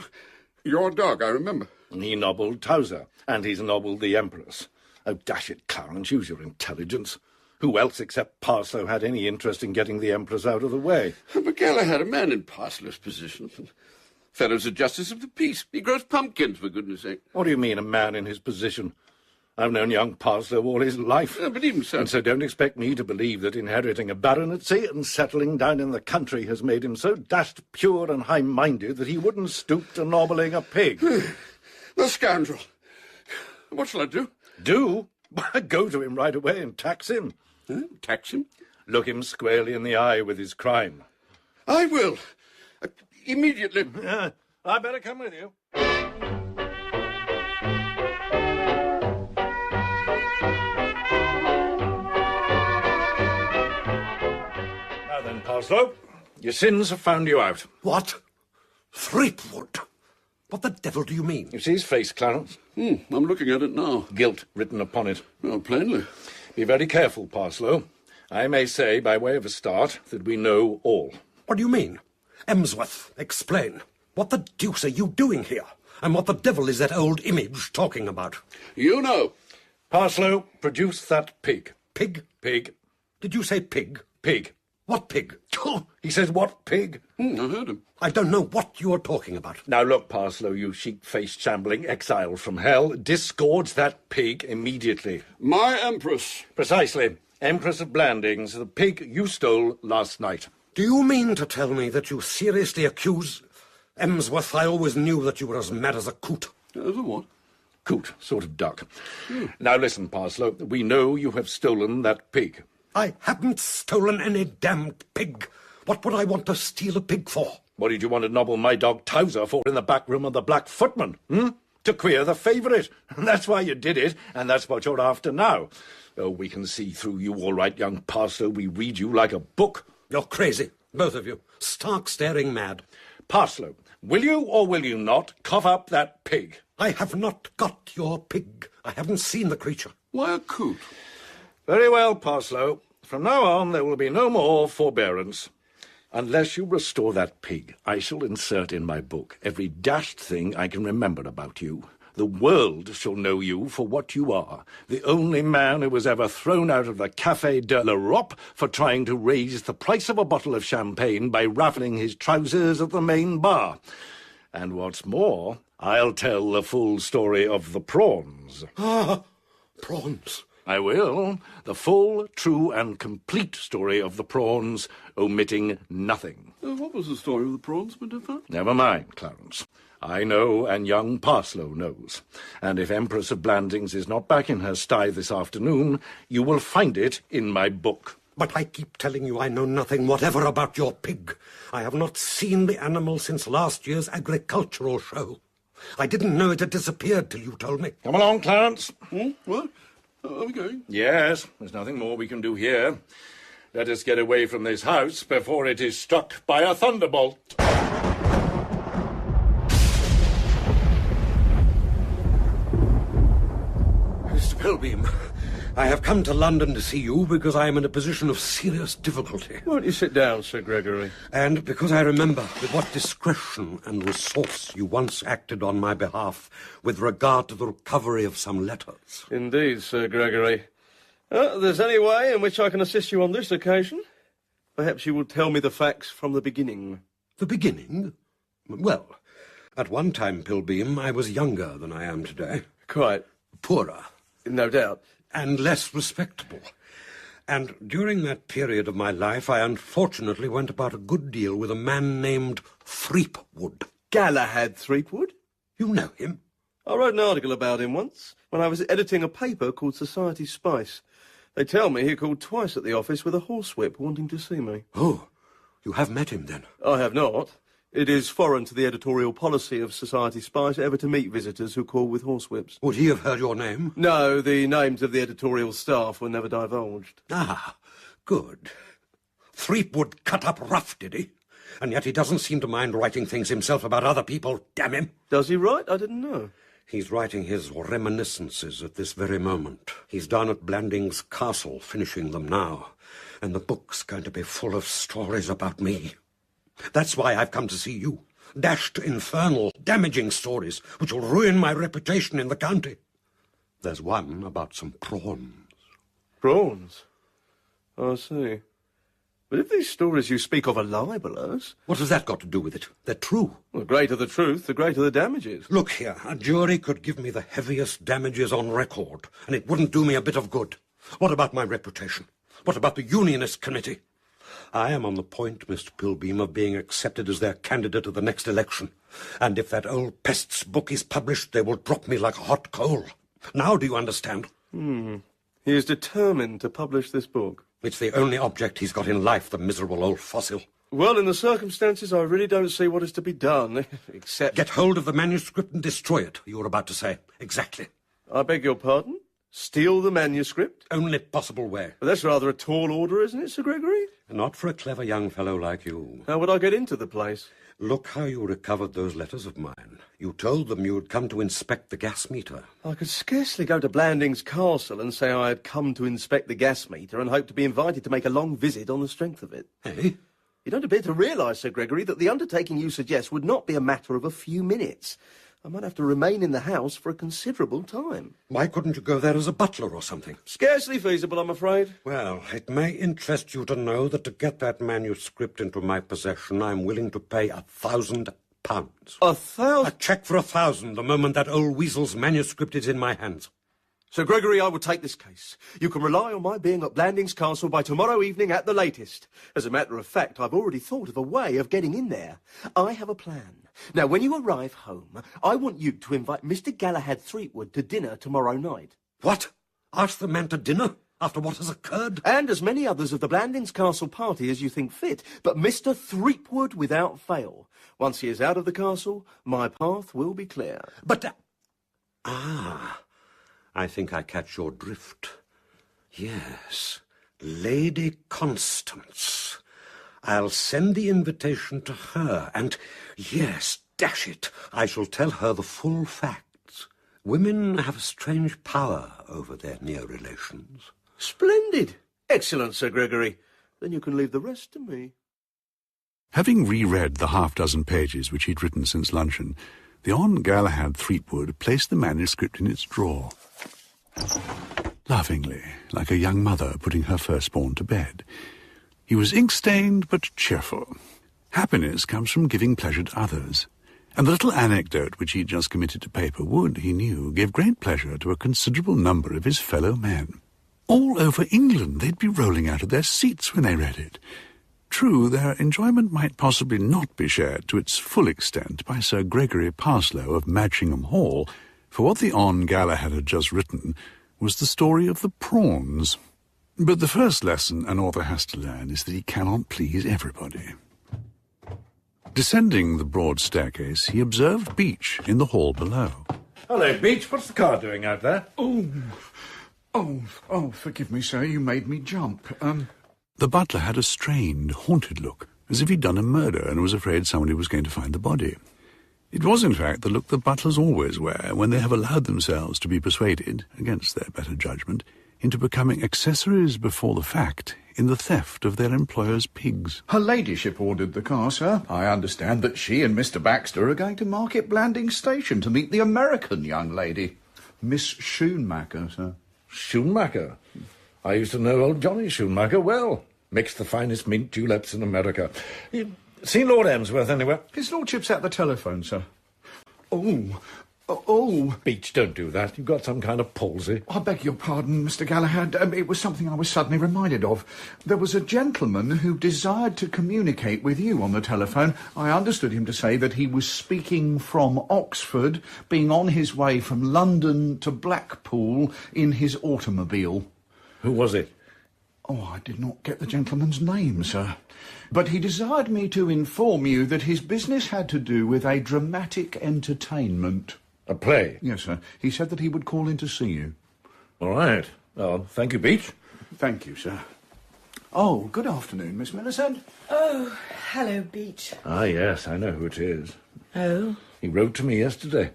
Your dog, I remember. He nobbled Towser, and he's nobbled the Empress. Oh, dash it, Clarence, use your intelligence. Who else except Parsloe had any interest in getting the Empress out of the way? But Galahad, a man in Parsloe's position. Fellow's a justice of the peace. He grows pumpkins, for goodness sake. What do you mean, a man in his position? I've known young Parsloe all his life. But even so... And so don't expect me to believe that inheriting a baronetcy and settling down in the country has made him so dashed pure and high-minded that he wouldn't stoop to nobbling a pig. The scoundrel. What shall I do? Do? Go to him right away and tax him. Tax him? Look him squarely in the eye with his crime. I will. Immediately. I better come with you. Now then, Parsloe, your sins have found you out. What? Threepwood? What the devil do you mean? You see his face, Clarence? I'm looking at it now. Guilt written upon it. Well, plainly. Be very careful, Parsloe. I may say, by way of a start, that we know all. What do you mean? Emsworth, explain. What the deuce are you doing here? And what the devil is that old image talking about? You know. Parsloe, produce that pig. Pig? Pig. Did you say pig? Pig. What pig? He says what pig? I heard him. I don't know what you are talking about. Now look, Parsloe, you sheep-faced shambling exile from hell. Disgorge that pig immediately. My Empress. Precisely. Empress of Blandings, the pig you stole last night. Do you mean to tell me that you seriously accuse... Emsworth, I always knew that you were as mad as a coot. As a what? Coot, sort of duck. Now listen, Parsloe, we know you have stolen that pig. I haven't stolen any damned pig. What would I want to steal a pig for? What did you want to nobble my dog Towser for in the back room of the Black Footman? To queer the favourite. That's why you did it, and that's what you're after now. Oh, we can see through you all right, young Parsloe. We read you like a book. You're crazy, both of you. Stark staring mad. Parsloe, will you or will you not cough up that pig? I have not got your pig. I haven't seen the creature. Why a coot? Very well, Parsloe. From now on, there will be no more forbearance. Unless you restore that pig, I shall insert in my book every dashed thing I can remember about you. The world shall know you for what you are, the only man who was ever thrown out of the Café de l'Europe for trying to raise the price of a bottle of champagne by raveling his trousers at the main bar. And what's more, I'll tell the full story of the prawns. Ah, prawns. I will. The full, true, and complete story of the prawns, omitting nothing. What was the story of the prawns, my dear fellow? Never mind, Clarence. I know, and young Parsloe knows. And if Empress of Blandings is not back in her sty this afternoon, you will find it in my book. But I keep telling you I know nothing whatever about your pig. I have not seen the animal since last year's agricultural show. I didn't know it had disappeared till you told me. Come along, Clarence. What? Are we going? Yes, there's nothing more we can do here. Let us get away from this house before it is struck by a thunderbolt. Mr. Pilbeam, I have come to London to see you because I am in a position of serious difficulty. Won't you sit down, Sir Gregory? And because I remember with what discretion and resource you once acted on my behalf with regard to the recovery of some letters. Indeed, Sir Gregory. If there's any way in which I can assist you on this occasion, perhaps you will tell me the facts from the beginning. The beginning? Well, at one time, Pilbeam, I was younger than I am today. Quite. Poorer. No doubt. And less respectable. And during that period of my life, I unfortunately went about a good deal with a man named Threepwood. Galahad Threepwood? You know him? I wrote an article about him once, when I was editing a paper called Society Spice. They tell me he called twice at the office with a horsewhip wanting to see me. Oh, you have met him then? I have not. It is foreign to the editorial policy of Society Spice ever to meet visitors who call with horsewhips. Would he have heard your name? No, the names of the editorial staff were never divulged. Ah, good. Threepwood cut up rough, did he? And yet he doesn't seem to mind writing things himself about other people, damn him. Does he write? I didn't know. He's writing his reminiscences at this very moment. He's down at Blandings Castle, finishing them now. And the book's going to be full of stories about me. That's why I've come to see you. Dashed, infernal, damaging stories which will ruin my reputation in the county. There's one about some prawns. Prawns? I see. But if these stories you speak of are libelous... What has that got to do with it? They're true. Well, the greater the truth, the greater the damages. Look here, a jury could give me the heaviest damages on record, and it wouldn't do me a bit of good. What about my reputation? What about the Unionist Committee? I am on the point, Mr. Pilbeam, of being accepted as their candidate at the next election. And if that old pest's book is published, they will drop me like a hot coal. Now do you understand? He is determined to publish this book. It's the only object he's got in life, the miserable old fossil. Well, in the circumstances, I really don't see what is to be done, except... Get hold of the manuscript and destroy it, you were about to say. Exactly. I beg your pardon? Steal the manuscript? Only possible way. Well, that's rather a tall order, isn't it, Sir Gregory? Not for a clever young fellow like you. How would I get into the place? Look how you recovered those letters of mine. You told them you had come to inspect the gas meter. I could scarcely go to Blandings Castle and say I had come to inspect the gas meter and hope to be invited to make a long visit on the strength of it. Eh? You don't appear to realise, Sir Gregory, that the undertaking you suggest would not be a matter of a few minutes. I might have to remain in the house for a considerable time. Why couldn't you go there as a butler or something? Scarcely feasible, I'm afraid. Well, it may interest you to know that to get that manuscript into my possession, I'm willing to pay £1,000. 1,000? A cheque for 1,000 the moment that old weasel's manuscript is in my hands. Sir Gregory, I will take this case. You can rely on my being at Blandings Castle by tomorrow evening at the latest. As a matter of fact, I've already thought of a way of getting in there. I have a plan. Now, when you arrive home, I want you to invite Mr. Galahad Threepwood to dinner tomorrow night. What? Ask the man to dinner? After what has occurred? And as many others of the Blandings Castle party as you think fit, but Mr. Threepwood without fail. Once he is out of the castle, my path will be clear. But... I think I catch your drift. Yes, Lady Constance. I'll send the invitation to her, and, yes, dash it, I shall tell her the full facts. Women have a strange power over their near relations. Splendid! Excellent, Sir Gregory. Then you can leave the rest to me. Having reread the half-dozen pages which he'd written since luncheon, the Hon. Galahad Threepwood placed the manuscript in its drawer. Lovingly, like a young mother putting her firstborn to bed. He was ink-stained but cheerful. Happiness comes from giving pleasure to others, and the little anecdote which he'd just committed to paper would, he knew, give great pleasure to a considerable number of his fellow men. All over England they'd be rolling out of their seats when they read it. True, their enjoyment might possibly not be shared to its full extent by Sir Gregory Parsloe of Matchingham Hall, for what the Hon. Galahad had just written was the story of the prawns. But the first lesson an author has to learn is that he cannot please everybody. Descending the broad staircase, he observed Beach in the hall below. Hello, Beach. What's the car doing out there? Oh, forgive me, sir. You made me jump. The butler had a strained, haunted look, as if he'd done a murder and was afraid somebody was going to find the body. It was, in fact, the look that butlers always wear when they have allowed themselves to be persuaded, against their better judgment, into becoming accessories before the fact in the theft of their employer's pigs. Her ladyship ordered the car, sir. I understand that she and Mr. Baxter are going to Market Blandings Station to meet the American young lady, Miss Schoonmaker, sir. Schoonmaker? I used to know old Johnny Schoonmaker well. Mixed the finest mint juleps in America. You seen Lord Emsworth anywhere? His lordship's at the telephone, sir. Oh, Beach, don't do that. You've got some kind of palsy. I beg your pardon, Mr. Galahad. It was something I was suddenly reminded of. There was a gentleman who desired to communicate with you on the telephone. I understood him to say that he was speaking from Oxford, being on his way from London to Blackpool in his automobile. Who was it? Oh, I did not get the gentleman's name, sir. But he desired me to inform you that his business had to do with a dramatic entertainment. A play? Yes, sir. He said that he would call in to see you. All right. Well, thank you, Beach. Thank you, sir. Oh, good afternoon, Miss Millicent. Oh, hello, Beach. Ah, yes, I know who it is. Oh? He wrote to me yesterday.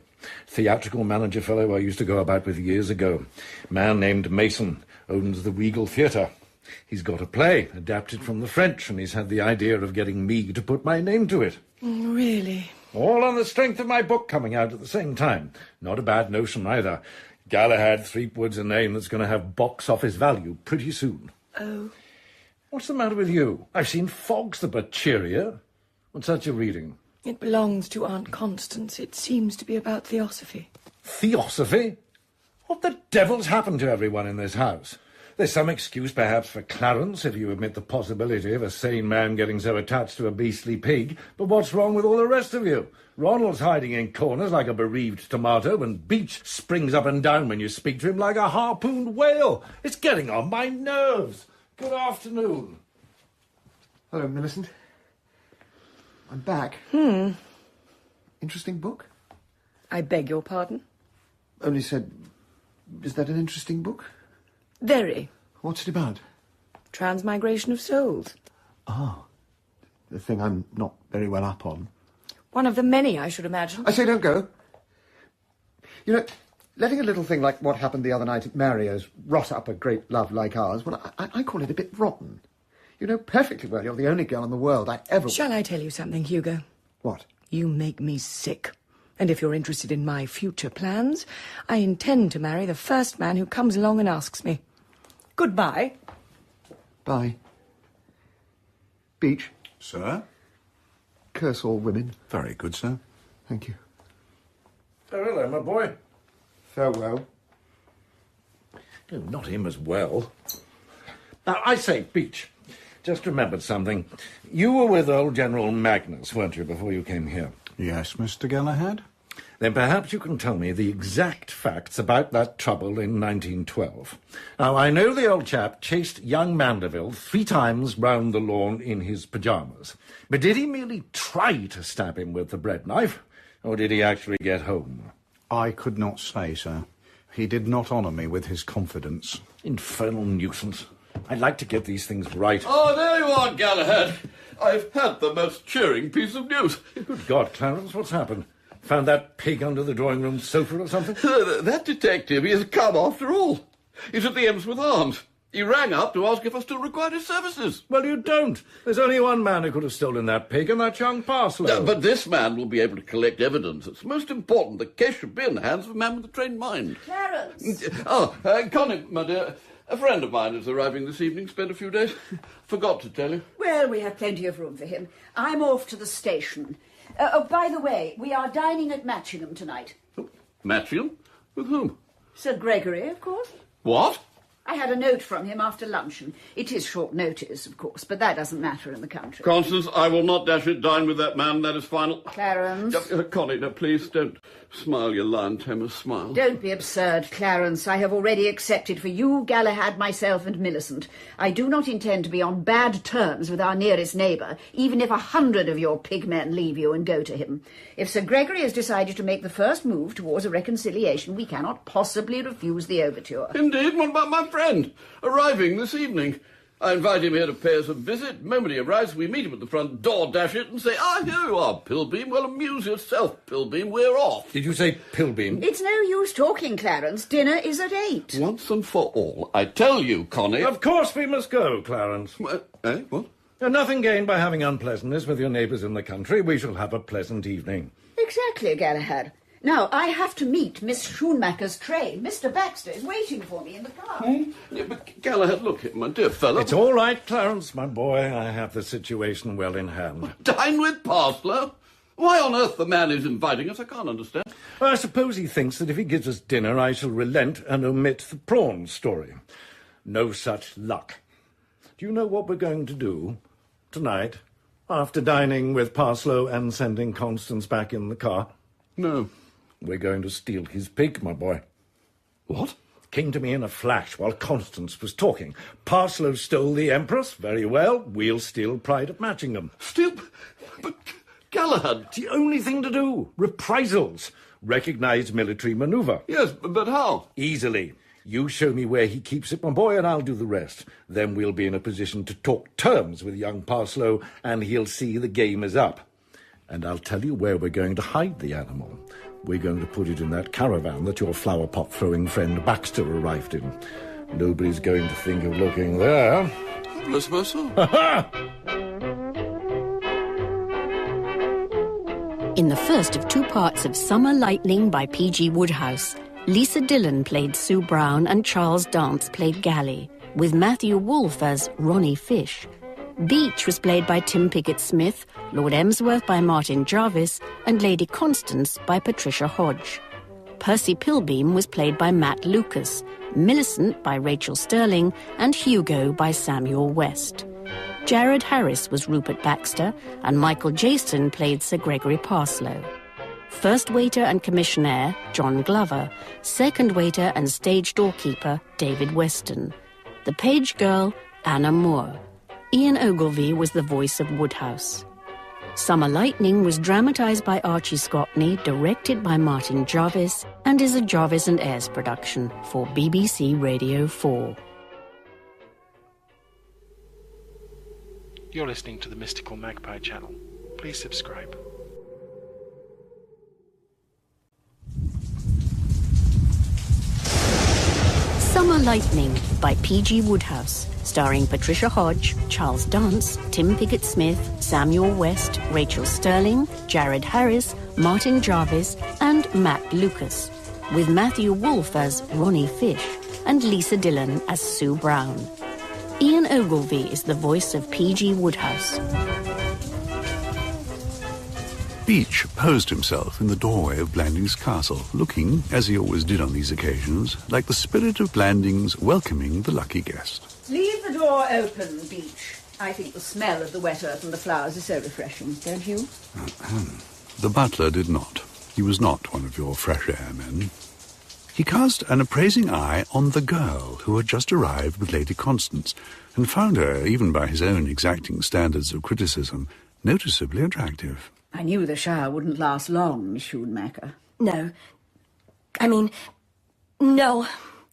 Theatrical manager fellow I used to go about with years ago. Man named Mason. Owns the Regal Theatre. He's got a play, adapted from the French, and he's had the idea of getting me to put my name to it. Really? All on the strength of my book coming out at the same time. Not a bad notion either. Galahad, Threepwood's a name that's going to have box office value pretty soon. Oh? What's the matter with you? I've seen fogs that were cheerier. What's that you're reading? It belongs to Aunt Constance. It seems to be about theosophy. Theosophy? What the devil's happened to everyone in this house? There's some excuse, perhaps, for Clarence, if you admit the possibility of a sane man getting so attached to a beastly pig. But what's wrong with all the rest of you? Ronald's hiding in corners like a bereaved tomato, and Beach springs up and down when you speak to him like a harpooned whale. It's getting on my nerves. Good afternoon. Hello, Millicent. I'm back. Interesting book? I beg your pardon? Only said... Is that an interesting book? Very. What's it about? Transmigration of souls. Ah. The thing I'm not very well up on. One of the many, I should imagine. I say don't go. You know, letting a little thing like what happened the other night at Mario's rot up a great love like ours, well, I call it a bit rotten. You know perfectly well you're the only girl in the world I ever... Shall I tell you something, Hugo? What? You make me sick. And if you're interested in my future plans, I intend to marry the first man who comes along and asks me. Goodbye. Bye. Beach. Sir? Curse all women. Very good, sir. Thank you. Oh, hello, my boy. Farewell. Oh, not him as well. Now, I say, Beach, just remembered something. You were with old General Magnus, weren't you, before you came here? Yes, Mr. Galahad? Then perhaps you can tell me the exact facts about that trouble in 1912. Now, I know the old chap chased young Mandeville 3 times round the lawn in his pyjamas. But did he merely try to stab him with the bread knife, or did he actually get home? I could not say, sir. He did not honour me with his confidence. Infernal nuisance. I'd like to get these things right. Oh, there you are, Galahad. I've had the most cheering piece of news. Good God, Clarence, what's happened? Found that pig under the drawing-room sofa or something? That detective, he has come after all. He's at the Emsworth Arms. He rang up to ask if I still required his services. Well, you don't. There's only one man who could have stolen that pig, and that's young Parsloe. But this man will be able to collect evidence. It's most important. The case should be in the hands of a man with a trained mind. Clarence! Connie, my dear, a friend of mine is arriving this evening. Spent a few days. Forgot to tell you. Well, we have plenty of room for him. I'm off to the station. By the way, we are dining at Matchingham tonight. Matchingham? With whom? Sir Gregory, of course. What? I had a note from him after luncheon. It is short notice, of course, but that doesn't matter in the country. Constance, I will not dash it dine with that man. That is final. Clarence. Connie, no, please don't smile your lion-tamer smile. Don't be absurd, Clarence. I have already accepted for you, Galahad, myself and Millicent. I do not intend to be on bad terms with our nearest neighbour, even if 100 of your pigmen leave you and go to him. If Sir Gregory has decided to make the first move towards a reconciliation, we cannot possibly refuse the overture. Indeed, what about my friend arriving this evening? I invite him here to pay us a visit. The moment he arrives, we meet him at the front door, dash it, and say, here you are, Pilbeam. Well, amuse yourself, Pilbeam. We're off. Did you say Pilbeam? It's no use talking, Clarence. Dinner is at 8. Once and for all, I tell you, Connie... Of course we must go, Clarence. What? Nothing gained by having unpleasantness with your neighbours in the country. We shall have a pleasant evening. Exactly, Galahad. Now, I have to meet Miss Schoonmaker's train. Mr. Baxter is waiting for me in the car. Yeah, but Galahad, look, my dear fellow... It's all right, Clarence, my boy. I have the situation well in hand. Dine with Parsloe? Why on earth the man is inviting us, I can't understand. I suppose he thinks that if he gives us dinner, I shall relent and omit the prawn story. No such luck. Do you know what we're going to do tonight, after dining with Parsloe and sending Constance back in the car? No. We're going to steal his pig, my boy. What? Came to me in a flash while Constance was talking. Parsloe stole the Empress. Very well. We'll steal Pride at Matchingham. Steal? But Galahad... It's the only thing to do. Reprisals. Recognised military manoeuvre. Yes, but how? Easily. You show me where he keeps it, my boy, and I'll do the rest. Then we'll be in a position to talk terms with young Parsloe, and he'll see the game is up. And I'll tell you where we're going to hide the animal. We're going to put it in that caravan that your flower-pot-throwing friend Baxter arrived in. Nobody's going to think of looking there. Bless my soul. In the first of 2 parts of Summer Lightning by P.G. Wodehouse, Lisa Dillon played Sue Brown and Charles Dance played Galley, with Matthew Wolfe as Ronnie Fish. Beach was played by Tim Pigott-Smith, Lord Emsworth by Martin Jarvis, and Lady Constance by Patricia Hodge. Percy Pilbeam was played by Matt Lucas, Millicent by Rachael Stirling, and Hugo by Samuel West. Jared Harris was Rupert Baxter, and Michael Jayston played Sir Gregory Parsloe. First waiter and commissionaire, John Glover. Second waiter and stage doorkeeper, David Weston. The page girl, Anna Moore. Ian Ogilvy was the voice of Wodehouse. Summer Lightning was dramatised by Archie Scotney, directed by Martin Jarvis, and is a Jarvis and Ayres production for BBC Radio 4. You're listening to the Mystical Magpie channel. Please subscribe. Summer Lightning by P.G. Wodehouse, starring Patricia Hodge, Charles Dance, Tim Pigott-Smith, Samuel West, Rachael Stirling, Jared Harris, Martin Jarvis, and Matt Lucas, with Matthew Wolfe as Ronnie Fish and Lisa Dillon as Sue Brown. Ian Ogilvy is the voice of P.G. Wodehouse. Beach posed himself in the doorway of Blandings Castle, looking, as he always did on these occasions, like the spirit of Blandings welcoming the lucky guest. Leave the door open, Beach. I think the smell of the wet earth and the flowers is so refreshing, don't you? The butler did not. He was not one of your fresh air men. He cast an appraising eye on the girl who had just arrived with Lady Constance, and found her, even by his own exacting standards of criticism, noticeably attractive. I knew the shower wouldn't last long, Miss Schoonmaker. No. No.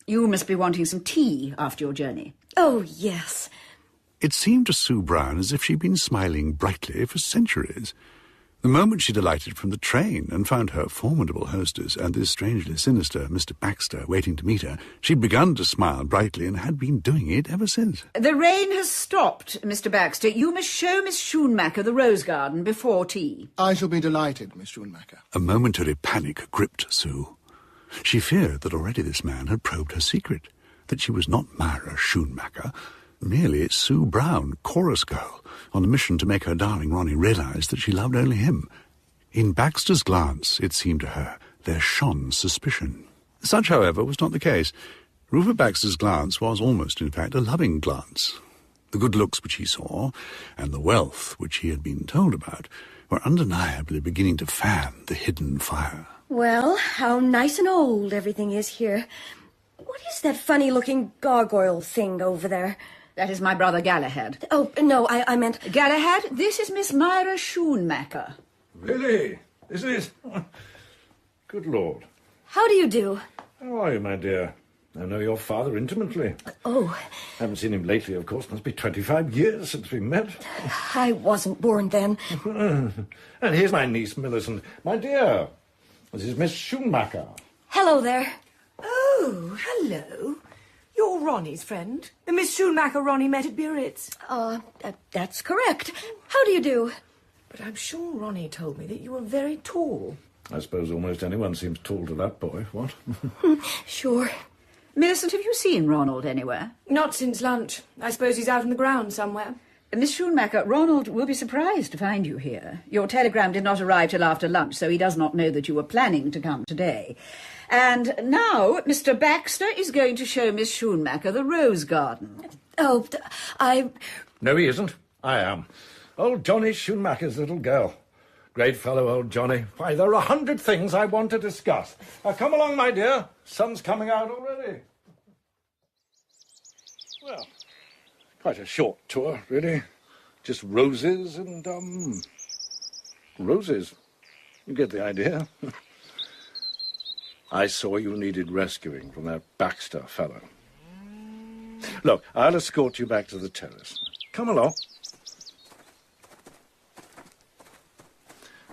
You must be wanting some tea after your journey. Oh, yes. It seemed to Sue Brown as if she'd been smiling brightly for centuries. The moment she alighted from the train and found her formidable hostess and this strangely sinister Mr. Baxter waiting to meet her, she'd begun to smile brightly and had been doing it ever since. The rain has stopped, Mr. Baxter. You must show Miss Schoonmaker the rose garden before tea. I shall be delighted, Miss Schoonmaker. A momentary panic gripped Sue. She feared that already this man had probed her secret, that she was not Myra Schoonmaker, merely Sue Brown, chorus girl, on a mission to make her darling Ronnie realise that she loved only him. In Baxter's glance, it seemed to her, there shone suspicion. Such, however, was not the case. Rupert Baxter's glance was almost, in fact, a loving glance. The good looks which he saw, and the wealth which he had been told about, were undeniably beginning to fan the hidden fire. Well, how nice and old everything is here. What is that funny-looking gargoyle thing over there? That is my brother Galahad. Oh, no, I meant... Galahad, this is Miss Myra Schoonmaker. Really? Is it? Good Lord. How do you do? How are you, my dear? I know your father intimately. Oh. Haven't seen him lately, of course. Must be 25 years since we met. I wasn't born then. And here's my niece, Millicent. My dear, this is Miss Schumacher. Hello there. Oh, hello. You're Ronnie's friend. The Miss Schumacher Ronnie met at Biarritz. That's correct. How do you do? But I'm sure Ronnie told me that you were very tall. I suppose almost anyone seems tall to that boy, what? Sure. Millicent, have you seen Ronald anywhere? Not since lunch. I suppose he's out in the grounds somewhere. Miss Schumacher, Ronald will be surprised to find you here. Your telegram did not arrive till after lunch, so he does not know that you were planning to come today. And now Mr. Baxter is going to show Miss Schumacher the rose garden. Oh, No, he isn't. I am. Old Johnny Schumacher's little girl. Great fellow, old Johnny. Why, there are 100 things I want to discuss. Come along, my dear. Sun's coming out already. Well, quite a short tour, really. Just roses and, roses. You get the idea. I saw you needed rescuing from that Baxter fellow. Look, I'll escort you back to the terrace. Come along.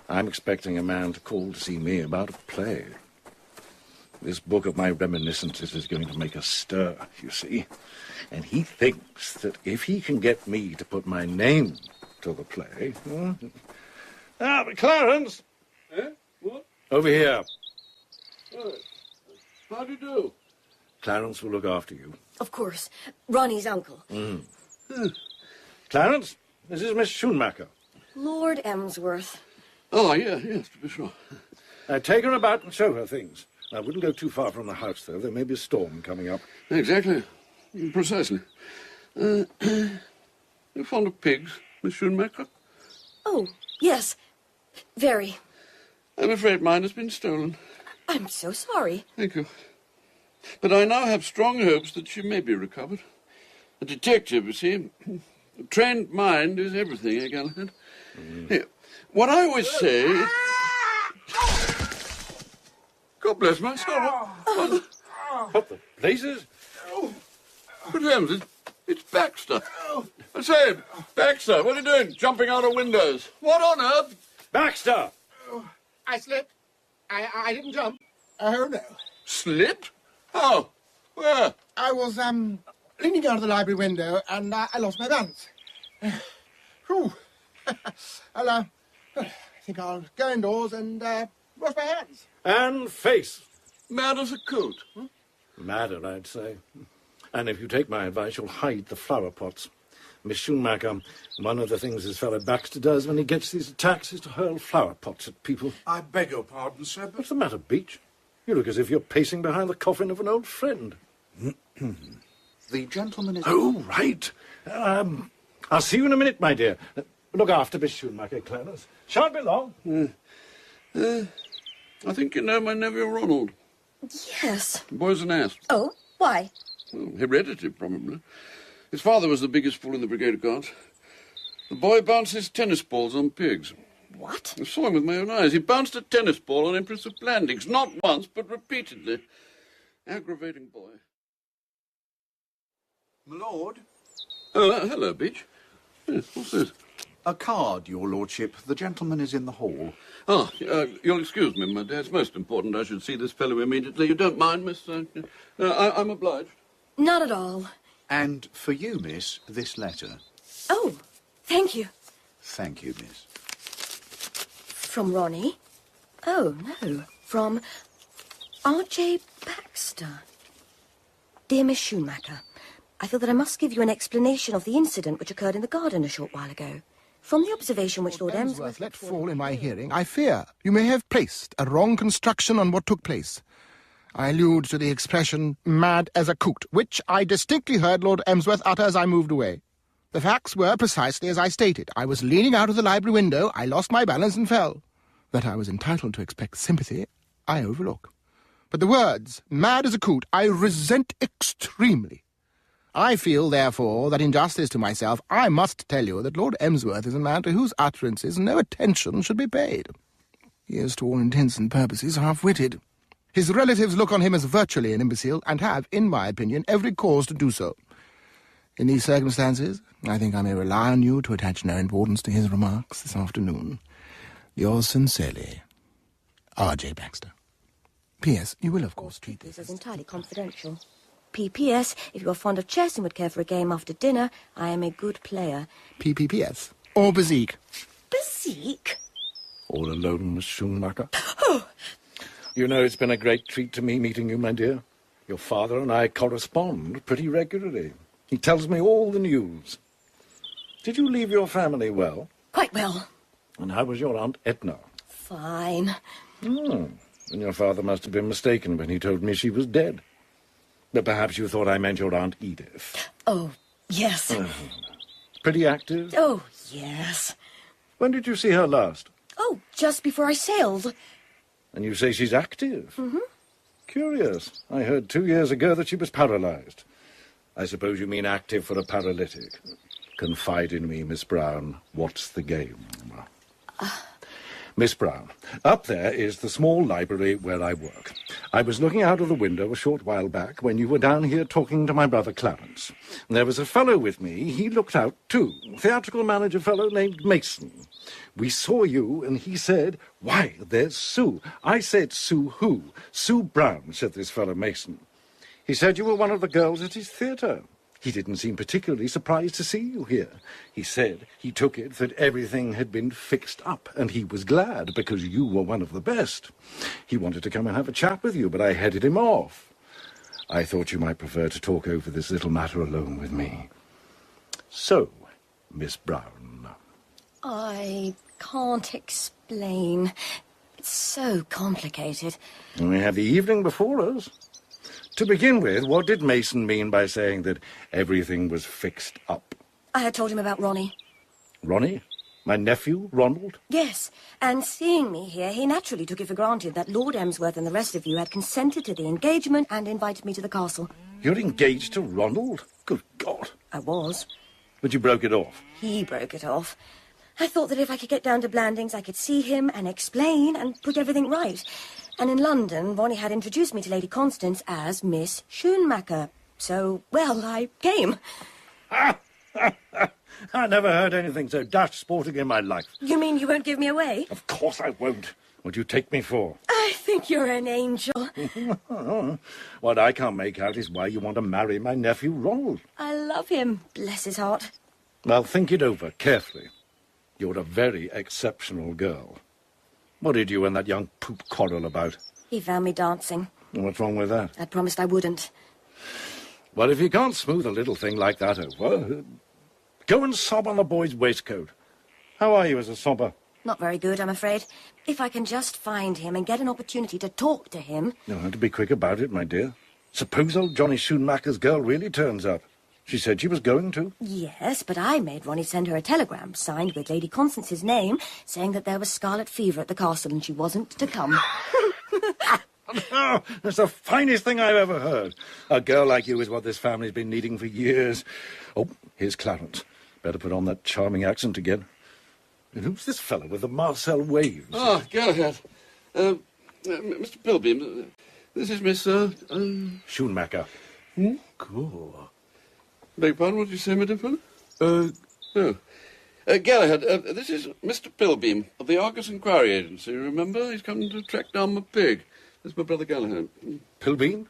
I'm expecting a man to call to see me about a play. This book of my reminiscences is going to make a stir, you see. And he thinks that if he can get me to put my name to the play... but Clarence! Eh? What? Over here. How do you do? Clarence will look after you. Of course. Ronnie's uncle. Clarence, this is Miss Schumacher. Lord Emsworth. Oh, yes, to be sure. Take her about and show her things. I wouldn't go too far from the house, though. There may be a storm coming up. Exactly. Precisely. You fond of pigs, Miss Schumacher? Oh, yes. Very. I'm afraid mine has been stolen. I'm so sorry. Thank you. But I now have strong hopes that she may be recovered. A detective, you see. A trained mind is everything, eh, Galahad? Here, what I always say... God bless my soul. What the blazes? Good heavens, it's Baxter. I say, Baxter, what are you doing jumping out of windows? What on earth? Baxter! I slipped. I didn't jump. Oh, no. Slipped? How? Where? I was, leaning out of the library window and I lost my balance. Whew. I think I'll go indoors and wash my hands. And face. Mad as a coot. Madder, I'd say. And if you take my advice, you'll hide the flower pots. Miss Schumacher, one of the things this fellow Baxter does when he gets these attacks is to hurl flower pots at people. I beg your pardon, sir, but... What's the matter, Beach? You look as if you're pacing behind the coffin of an old friend. The gentleman is... Oh, right. I'll see you in a minute, my dear. Look after Miss Schumacher, Clarence. Shan't be long. I think you know my nephew Ronald. Yes. The boy's an ass. Oh, why? Well, heredity, probably. His father was the biggest fool in the Brigade of Guards. The boy bounces tennis balls on pigs. What? I saw him with my own eyes. He bounced a tennis ball on Empress of Blandings, not once, but repeatedly. Aggravating boy. My lord? Oh, hello, Beach. Yes, what's this? A card, your lordship. The gentleman is in the hall. Ah, you'll excuse me, my dear. It's most important I should see this fellow immediately. You don't mind, miss? I'm obliged. Not at all. And for you, miss, this letter. Oh, thank you. Thank you, miss. From Ronnie? Oh, no. From R.J. Baxter. Dear Miss Schumacher, I feel that I must give you an explanation of the incident which occurred in the garden a short while ago. From the observation which Lord Emsworth let fall in my hearing, I fear you may have placed a wrong construction on what took place. I allude to the expression, mad as a coot, which I distinctly heard Lord Emsworth utter as I moved away. The facts were precisely as I stated. I was leaning out of the library window, I lost my balance and fell. That I was entitled to expect sympathy, I overlook. But the words, mad as a coot, I resent extremely. I feel, therefore, that in justice to myself, I must tell you that Lord Emsworth is a man to whose utterances no attention should be paid. He is, to all intents and purposes, half-witted. His relatives look on him as virtually an imbecile, and have, in my opinion, every cause to do so. In these circumstances, I think I may rely on you to attach no importance to his remarks this afternoon. Yours sincerely, R.J. Baxter. P.S. You will, of course, treat this as entirely confidential. P.P.S. If you're fond of chess and would care for a game after dinner, I am a good player. P.P.P.S. Or Bezique. Bezique? All alone, Miss Schumacher. Oh! You know, it's been a great treat to me meeting you, my dear. Your father and I correspond pretty regularly. He tells me all the news. Did you leave your family well? Quite well. And how was your Aunt Edna? Fine. And your father must have been mistaken when he told me she was dead. But perhaps you thought I meant your Aunt Edith. Oh, yes. Pretty active? Oh, yes. When did you see her last? Oh, just before I sailed. And you say she's active? Mm-hmm. Curious. I heard 2 years ago that she was paralyzed. I suppose you mean active for a paralytic. Confide in me, Miss Brown. What's the game? Miss Brown, up there is the small library where I work. I was looking out of the window a short while back when you were down here talking to my brother Clarence. There was a fellow with me. He looked out too. Theatrical manager fellow named Mason. We saw you, and he said, "Why, there's Sue." I said, "Sue who?" "Sue Brown," said this fellow Mason. He said you were one of the girls at his theatre. He didn't seem particularly surprised to see you here. He said he took it that everything had been fixed up, and he was glad because you were one of the best. He wanted to come and have a chat with you, but I headed him off. I thought you might prefer to talk over this little matter alone with me. So, Miss Brown. I can't explain. It's so complicated. We have the evening before us. To begin with, what did Mason mean by saying that everything was fixed up? I had told him about Ronnie. Ronnie? My nephew, Ronald? Yes, and seeing me here, he naturally took it for granted that Lord Emsworth and the rest of you had consented to the engagement and invited me to the castle. You're engaged to Ronald? Good God. I was. But you broke it off? He broke it off. I thought that if I could get down to Blandings, I could see him and explain and put everything right. And in London, Ronnie had introduced me to Lady Constance as Miss Schoonmaker. So, well, I came. I never heard anything so dash sporting in my life. You mean you won't give me away? Of course I won't. What do you take me for? I think you're an angel. What I can't make out is why you want to marry my nephew, Ronald. I love him, bless his heart. Well, think it over carefully. You're a very exceptional girl. What did you and that young poop quarrel about? He found me dancing. What's wrong with that? I promised I wouldn't. Well, if you can't smooth a little thing like that over, go and sob on the boy's waistcoat. How are you as a sobber? Not very good, I'm afraid. If I can just find him and get an opportunity to talk to him... You'll have to be quick about it, my dear. Suppose old Johnny Schoonmaker's girl really turns up. She said she was going to. Yes, but I made Ronnie send her a telegram signed with Lady Constance's name, saying that there was scarlet fever at the castle and she wasn't to come. Oh, that's the finest thing I've ever heard. A girl like you is what this family's been needing for years. Oh, here's Clarence. Better put on that charming accent again. And who's this fellow with the Marcel waves? Ah, Galahad. Mr. Pilbeam, this is Miss, Schoonmaker. Cool. Beg pardon, what did you say, my dear fellow? Galahad, this is Mr. Pilbeam of the Argus Inquiry Agency. Remember? He's come to track down my pig. This is my brother Galahad. Pilbeam?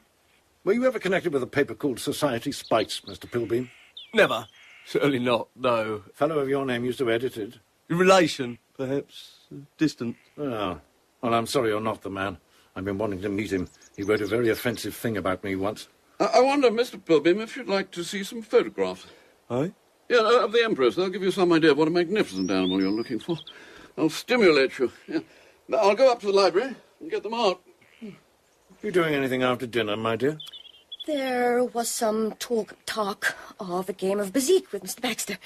Were you ever connected with a paper called Society Spice, Mr. Pilbeam? Never. Certainly not, no. Fellow of your name used to edit it. Relation, perhaps. Distant. Oh. Well, I'm sorry you're not the man. I've been wanting to meet him. He wrote a very offensive thing about me once. I wonder, Mr. Pilbeam, if you'd like to see some photographs. Aye? Yeah, of the Empress. They'll give you some idea of what a magnificent animal you're looking for. They'll stimulate you. Yeah. Now, I'll go up to the library and get them out. You doing anything after dinner, my dear? There was some talk of a game of Bezique with Mr. Baxter.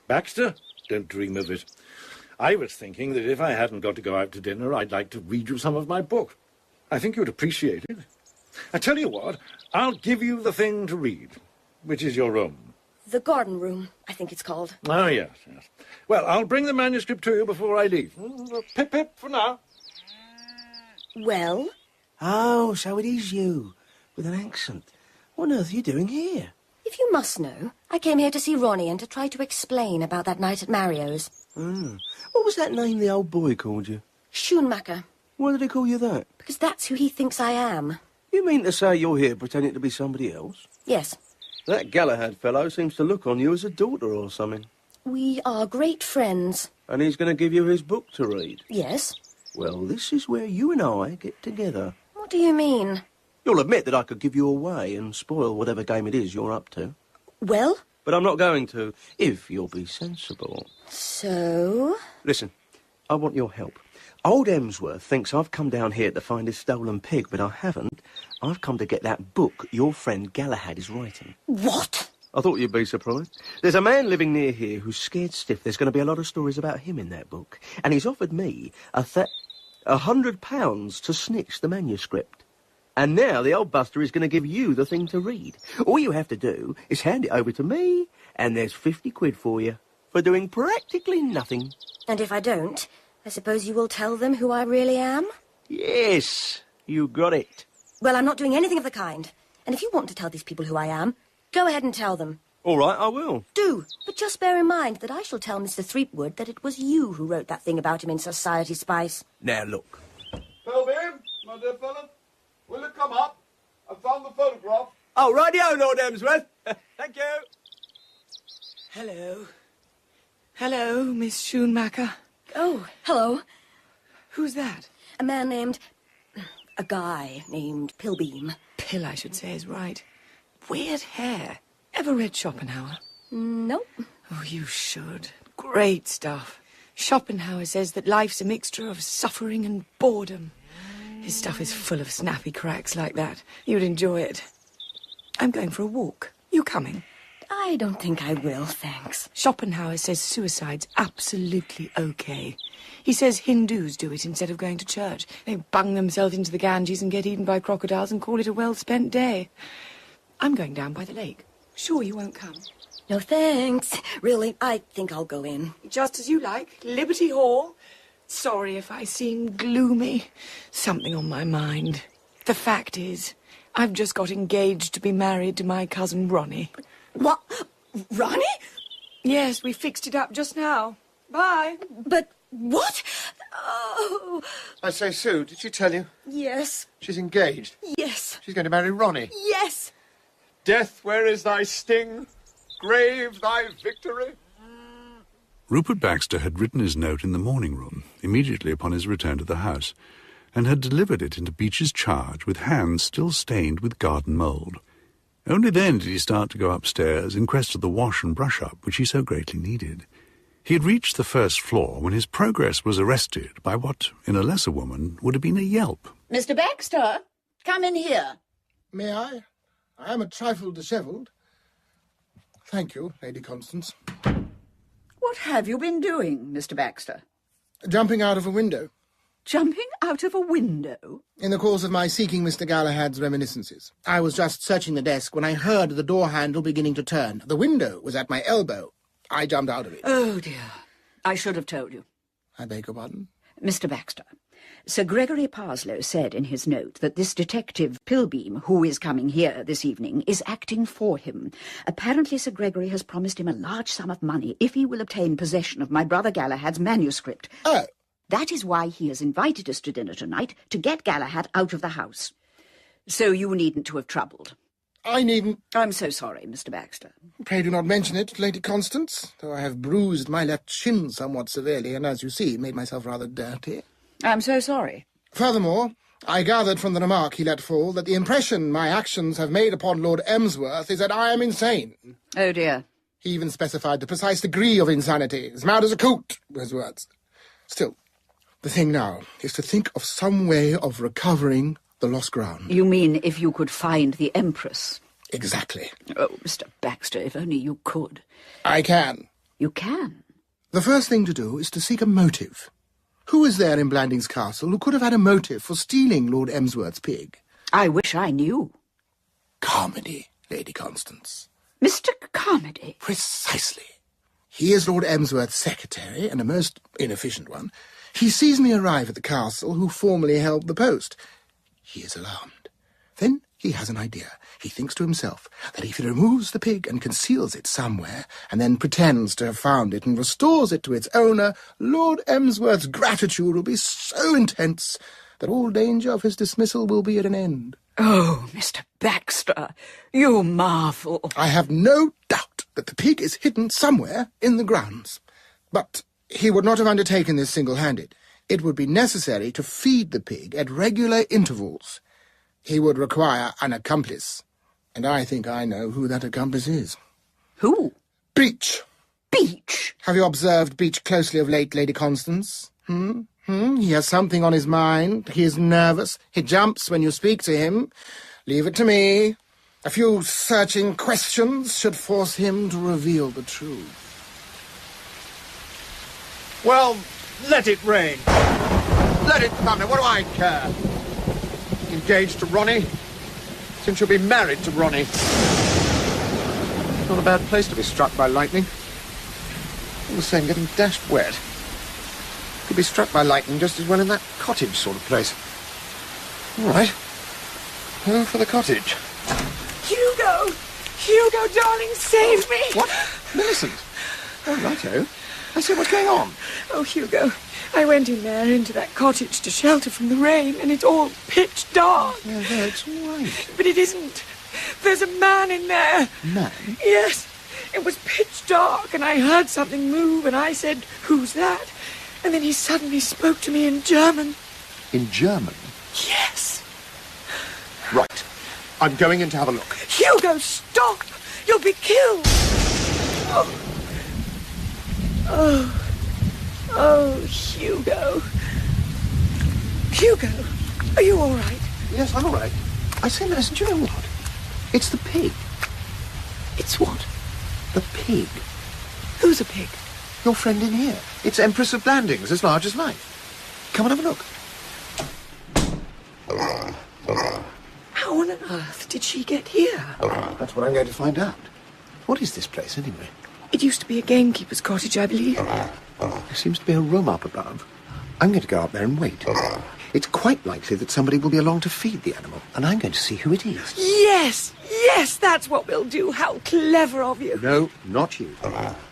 Baxter? Don't dream of it. I was thinking that if I hadn't got to go out to dinner, I'd like to read you some of my book. I think you'd appreciate it. I tell you what, I'll give you the thing to read, which is your room. The Garden Room, I think it's called. Oh, yes, yes. Well, I'll bring the manuscript to you before I leave. Pip, pip, for now. Well? Oh, so it is you, with an accent. What on earth are you doing here? If you must know, I came here to see Ronnie and to try to explain about that night at Mario's. What was that name the old boy called you? Schoonmaker. Why did he call you that? Because that's who he thinks I am. You mean to say you're here pretending to be somebody else? Yes. That Galahad fellow seems to look on you as a daughter or something. We are great friends. And he's going to give you his book to read? Yes. Well, this is where you and I get together. What do you mean? You'll admit that I could give you away and spoil whatever game it is you're up to. Well? But I'm not going to, if you'll be sensible. So? Listen, I want your help. Old Emsworth thinks I've come down here to find his stolen pig, but I haven't. I've come to get that book your friend Galahad is writing. What? I thought you'd be surprised. There's a man living near here who's scared stiff there's going to be a lot of stories about him in that book. And he's offered me £100 to snitch the manuscript. And now the old buster is going to give you the thing to read. All you have to do is hand it over to me, and there's 50 quid for you, for doing practically nothing. And if I don't, I suppose you will tell them who I really am? Yes, you got it. Well, I'm not doing anything of the kind. And if you want to tell these people who I am, go ahead and tell them. All right, I will. Do, but just bear in mind that I shall tell Mr. Threepwood that it was you who wrote that thing about him in Society Spice. Now, look. Pilbeam, my dear fellow, will you come up? I found the photograph. Oh, righty-o, Lord Emsworth. Thank you. Hello. Hello, Miss Schoonmaker. Oh, hello. Who's that? A man named... a guy named Pilbeam. Pill, I should say, is right. Weird hair. Ever read Schopenhauer? Nope. Oh, you should. Great stuff. Schopenhauer says that life's a mixture of suffering and boredom. His stuff is full of snappy cracks like that. You'd enjoy it. I'm going for a walk. You coming? I don't think I will, thanks. Schopenhauer says suicide's absolutely okay. He says Hindus do it instead of going to church. They bung themselves into the Ganges and get eaten by crocodiles and call it a well-spent day. I'm going down by the lake. Sure you won't come? No, thanks. Really, I think I'll go in. Just as you like. Liberty Hall. Sorry if I seem gloomy. Something on my mind. The fact is, I've just got engaged to be married to my cousin Ronnie. What? Ronnie? Yes, we fixed it up just now. Bye. But what? Oh. I say, Sue, did she tell you? Yes. She's engaged? Yes. She's going to marry Ronnie? Yes. Death, where is thy sting? Grave, thy victory? Rupert Baxter had written his note in the morning room, immediately upon his return to the house, and had delivered it into Beech's charge with hands still stained with garden mould. Only then did he start to go upstairs in quest of the wash and brush-up which he so greatly needed. He had reached the first floor when his progress was arrested by what, in a lesser woman, would have been a yelp. Mr. Baxter, come in here. May I? I am a trifle dishevelled. Thank you, Lady Constance. What have you been doing, Mr. Baxter? Jumping out of a window. Jumping out of a window? In the course of my seeking Mr. Galahad's reminiscences. I was just searching the desk when I heard the door handle beginning to turn. The window was at my elbow. I jumped out of it. Oh, dear. I should have told you. I beg your pardon? Mr. Baxter, Sir Gregory Parsloe said in his note that this detective Pilbeam, who is coming here this evening, is acting for him. Apparently Sir Gregory has promised him a large sum of money if he will obtain possession of my brother Galahad's manuscript. Oh. That is why he has invited us to dinner tonight, to get Galahad out of the house. So you needn't to have troubled. I needn't. I'm so sorry, Mr. Baxter. Pray do not mention it, Lady Constance, though I have bruised my left shin somewhat severely, and as you see, made myself rather dirty. I'm so sorry. Furthermore, I gathered from the remark he let fall that the impression my actions have made upon Lord Emsworth is that I am insane. Oh, dear. He even specified the precise degree of insanity, as mad as a coot, were his words. Still, the thing now is to think of some way of recovering the lost ground. You mean if you could find the Empress? Exactly. Oh, Mr. Baxter, if only you could. I can. You can? The first thing to do is to seek a motive. Who is there in Blandings Castle who could have had a motive for stealing Lord Emsworth's pig? I wish I knew. Carmody, Lady Constance. Mr. Carmody? Precisely. He is Lord Emsworth's secretary, and a most inefficient one. He sees me arrive at the castle, who formerly held the post. he is alarmed. Then he has an idea. He thinks to himself that if he removes the pig and conceals it somewhere, and then pretends to have found it and restores it to its owner, Lord Emsworth's gratitude will be so intense that all danger of his dismissal will be at an end. Oh, Mr. Baxter, you marvel. I have no doubt that the pig is hidden somewhere in the grounds. But he would not have undertaken this single-handed. It would be necessary to feed the pig at regular intervals. He would require an accomplice. And I think I know who that accomplice is. Who? Beach. Beach? Have you observed Beach closely of late, Lady Constance? He has something on his mind. He is nervous. He jumps when you speak to him. Leave it to me. A few searching questions should force him to reveal the truth. Well, let it rain. Let it thunder. What do I care? Engaged to Ronnie? Soon she'll be married to Ronnie. Not a bad place to be struck by lightning. All the same, getting dashed wet. Could be struck by lightning just as well in that cottage sort of place. All right. Go for the cottage. Hugo! Hugo, darling, save me! What? Millicent? Oh, righto. I see what's going on. Oh, Hugo, I went in there into that cottage to shelter from the rain, and it's all pitch dark. Yeah, that's right. But it isn't. There's a man in there. Man? Yes. It was pitch dark, and I heard something move, and I said, "Who's that?" And then he suddenly spoke to me in German. In German? Yes. Right. I'm going in to have a look. Hugo, stop! You'll be killed! Oh, Hugo. Hugo, are you all right? Yes, I'm all right. I say, Millicent, do you know what? It's the pig. It's what? The pig. Who's a pig? Your friend in here. It's Empress of Blandings, as large as life. Come and have a look. How on earth did she get here? That's what I'm going to find out. What is this place, anyway? It used to be a gamekeeper's cottage, I believe. There seems to be a room up above. I'm going to go up there and wait. It's quite likely that somebody will be along to feed the animal, and I'm going to see who it is. Yes, yes, that's what we'll do. How clever of you. No, not you.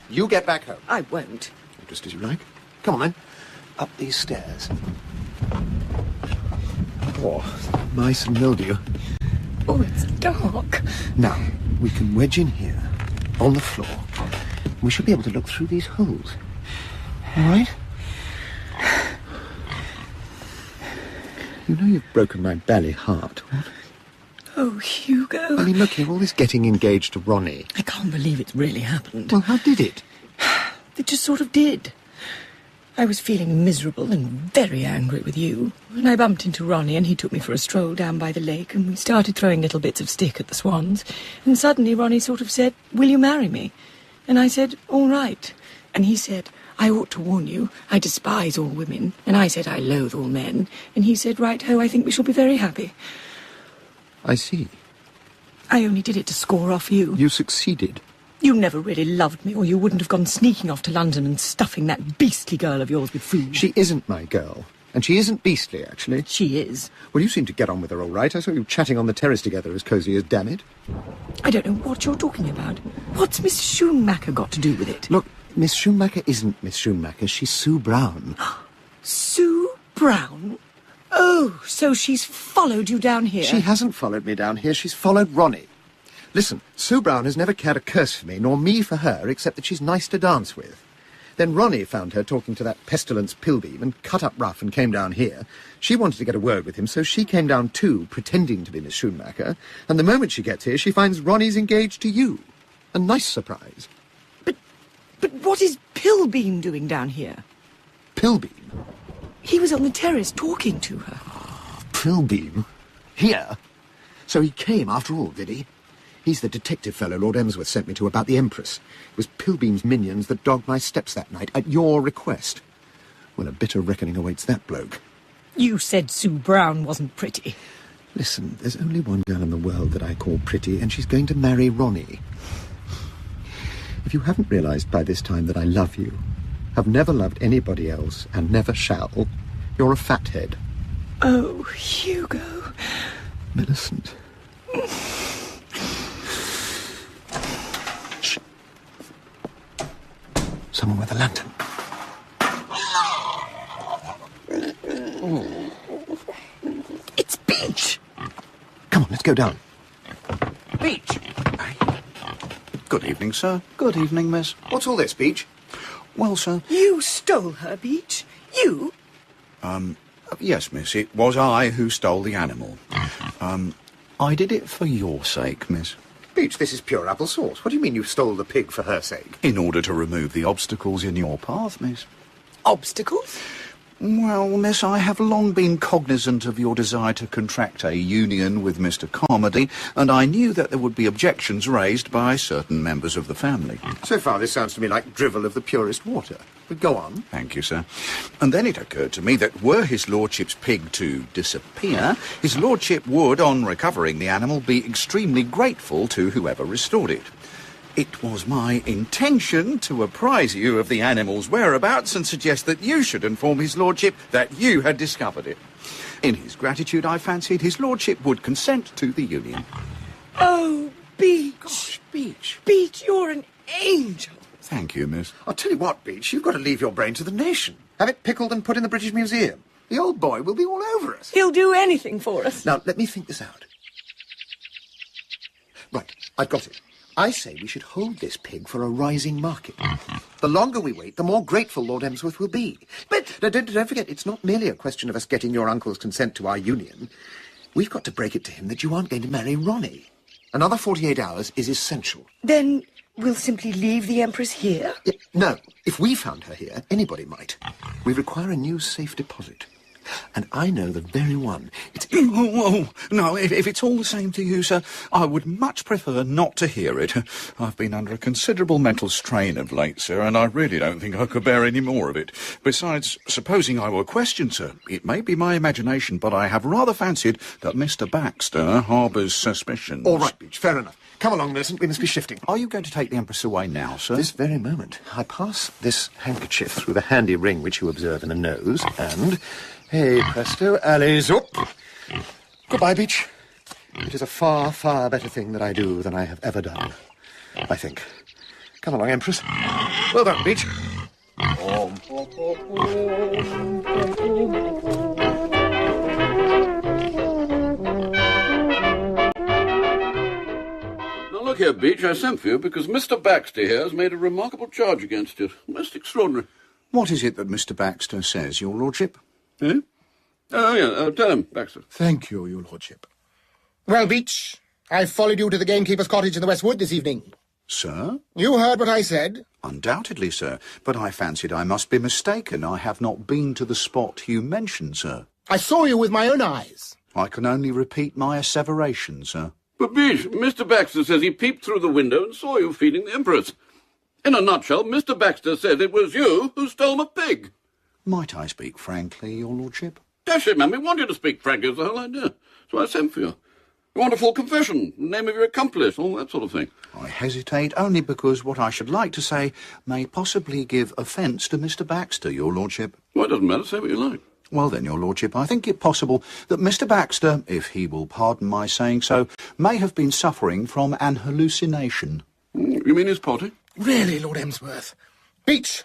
You get back home. I won't. Just as you like. Come on, then. Up these stairs. Oh, mice and mildew. Oh, it's dark. Now, we can wedge in here, on the floor. We should be able to look through these holes. All right? You know you've broken my bally heart, what? Oh, Hugo. I mean, look here, all this getting engaged to Ronnie. I can't believe it's really happened. Well, how did it? It just sort of did. I was feeling miserable and very angry with you, and I bumped into Ronnie, and he took me for a stroll down by the lake, and we started throwing little bits of stick at the swans, and suddenly Ronnie sort of said, "Will you marry me?" And I said, "All right." And he said, "I ought to warn you, I despise all women." And I said, "I loathe all men." And he said, "Right-ho, I think we shall be very happy." I see. I only did it to score off you. You succeeded. You never really loved me, or you wouldn't have gone sneaking off to London and stuffing that beastly girl of yours with food. She isn't my girl. And she isn't beastly, actually. She is. Well, you seem to get on with her all right. I saw you chatting on the terrace together as cosy as damn it. I don't know what you're talking about. What's Miss Schoonmaker got to do with it? Look, Miss Schoonmaker isn't Miss Schoonmaker. She's Sue Brown. Sue Brown? Oh, so she's followed you down here? She hasn't followed me down here. She's followed Ronnie. Listen, Sue Brown has never cared a curse for me, nor me for her, except that she's nice to dance with. Then Ronnie found her talking to that pestilence Pilbeam and cut up rough and came down here. She wanted to get a word with him, so she came down too, pretending to be Miss Schoonmaker. And the moment she gets here, she finds Ronnie's engaged to you. A nice surprise. But what is Pilbeam doing down here? Pilbeam? He was on the terrace talking to her. Pilbeam? Here? So he came after all, did he? He's the detective fellow Lord Emsworth sent me to about the Empress. It was Pilbeam's minions that dogged my steps that night, at your request. Well, a bitter reckoning awaits that bloke. You said Sue Brown wasn't pretty. Listen, there's only one girl in the world that I call pretty, and she's going to marry Ronnie. If you haven't realised by this time that I love you, have never loved anybody else, and never shall, you're a fathead. Oh, Hugo. Millicent. Shh. Someone with a lantern. It's Beach. Come on, let's go down. Beach. Good evening, sir. Good evening, miss. What's all this, Beach? Well, sir... You stole her, Beach. You? Yes, miss, it was I who stole the animal. I did it for your sake, miss. Beach, this is pure apple sauce. What do you mean you stole the pig for her sake? In order to remove the obstacles in your path, miss. Obstacles? Well, miss, I have long been cognizant of your desire to contract a union with Mr. Carmody, and I knew that there would be objections raised by certain members of the family. So far, this sounds to me like drivel of the purest water. But go on. Thank you, sir. And then it occurred to me that were his lordship's pig to disappear, his lordship would, on recovering the animal, be extremely grateful to whoever restored it. It was my intention to apprise you of the animal's whereabouts and suggest that you should inform his lordship that you had discovered it. In his gratitude, I fancied his lordship would consent to the union. Oh, Beach. Gosh, Beach. Beach, you're an angel. Thank you, miss. I'll tell you what, Beach, you've got to leave your brain to the nation. Have it pickled and put in the British Museum. The old boy will be all over us. He'll do anything for us. Now, let me think this out. Right, I've got it. I say we should hold this pig for a rising market. The longer we wait, the more grateful Lord Emsworth will be. But don't forget, it's not merely a question of us getting your uncle's consent to our union. We've got to break it to him that you aren't going to marry Ronnie. Another 48 hours is essential. Then we'll simply leave the Empress here? No, if we found her here, anybody might. We require a new safe deposit. And I know the very one. It's... Oh, no, if it's all the same to you, sir, I would much prefer not to hear it. I've been under a considerable mental strain of late, sir, and I really don't think I could bear any more of it. Besides, supposing I were questioned, sir, it may be my imagination, but I have rather fancied that Mr. Baxter harbours suspicions. All right, Beach, fair enough. Come along, Millicent, we must be shifting. Are you going to take the Empress away now, sir? This very moment. I pass this handkerchief through the handy ring which you observe in the nose, and... Hey, presto, allez up. Goodbye, Beach. It is a far, far better thing that I do than I have ever done, I think. Come along, Empress. Well done, Beach. Now look here, Beach, I sent for you because Mr. Baxter here has made a remarkable charge against you. Most extraordinary. What is it that Mr. Baxter says, your lordship? Eh? Oh, yeah, tell him, Baxter. Thank you, your lordship. Well, Beach, I followed you to the gamekeeper's cottage in the West Wood this evening. Sir? You heard what I said? Undoubtedly, sir, but I fancied I must be mistaken. I have not been to the spot you mentioned, sir. I saw you with my own eyes. I can only repeat my asseveration, sir. But, Beach, Mr. Baxter says he peeped through the window and saw you feeding the Empress. In a nutshell, Mr. Baxter said it was you who stole my pig. Might I speak frankly, your lordship? Dash it, man, we want you to speak frankly, is the whole idea. So I sent for you. You want a full confession, the name of your accomplice, all that sort of thing. I hesitate only because what I should like to say may possibly give offence to Mr. Baxter, your lordship. Well, it doesn't matter, say what you like. Well then, your lordship, I think it possible that Mr. Baxter, if he will pardon my saying so, may have been suffering from an hallucination. You mean his potty? Really, Lord Emsworth? Beach,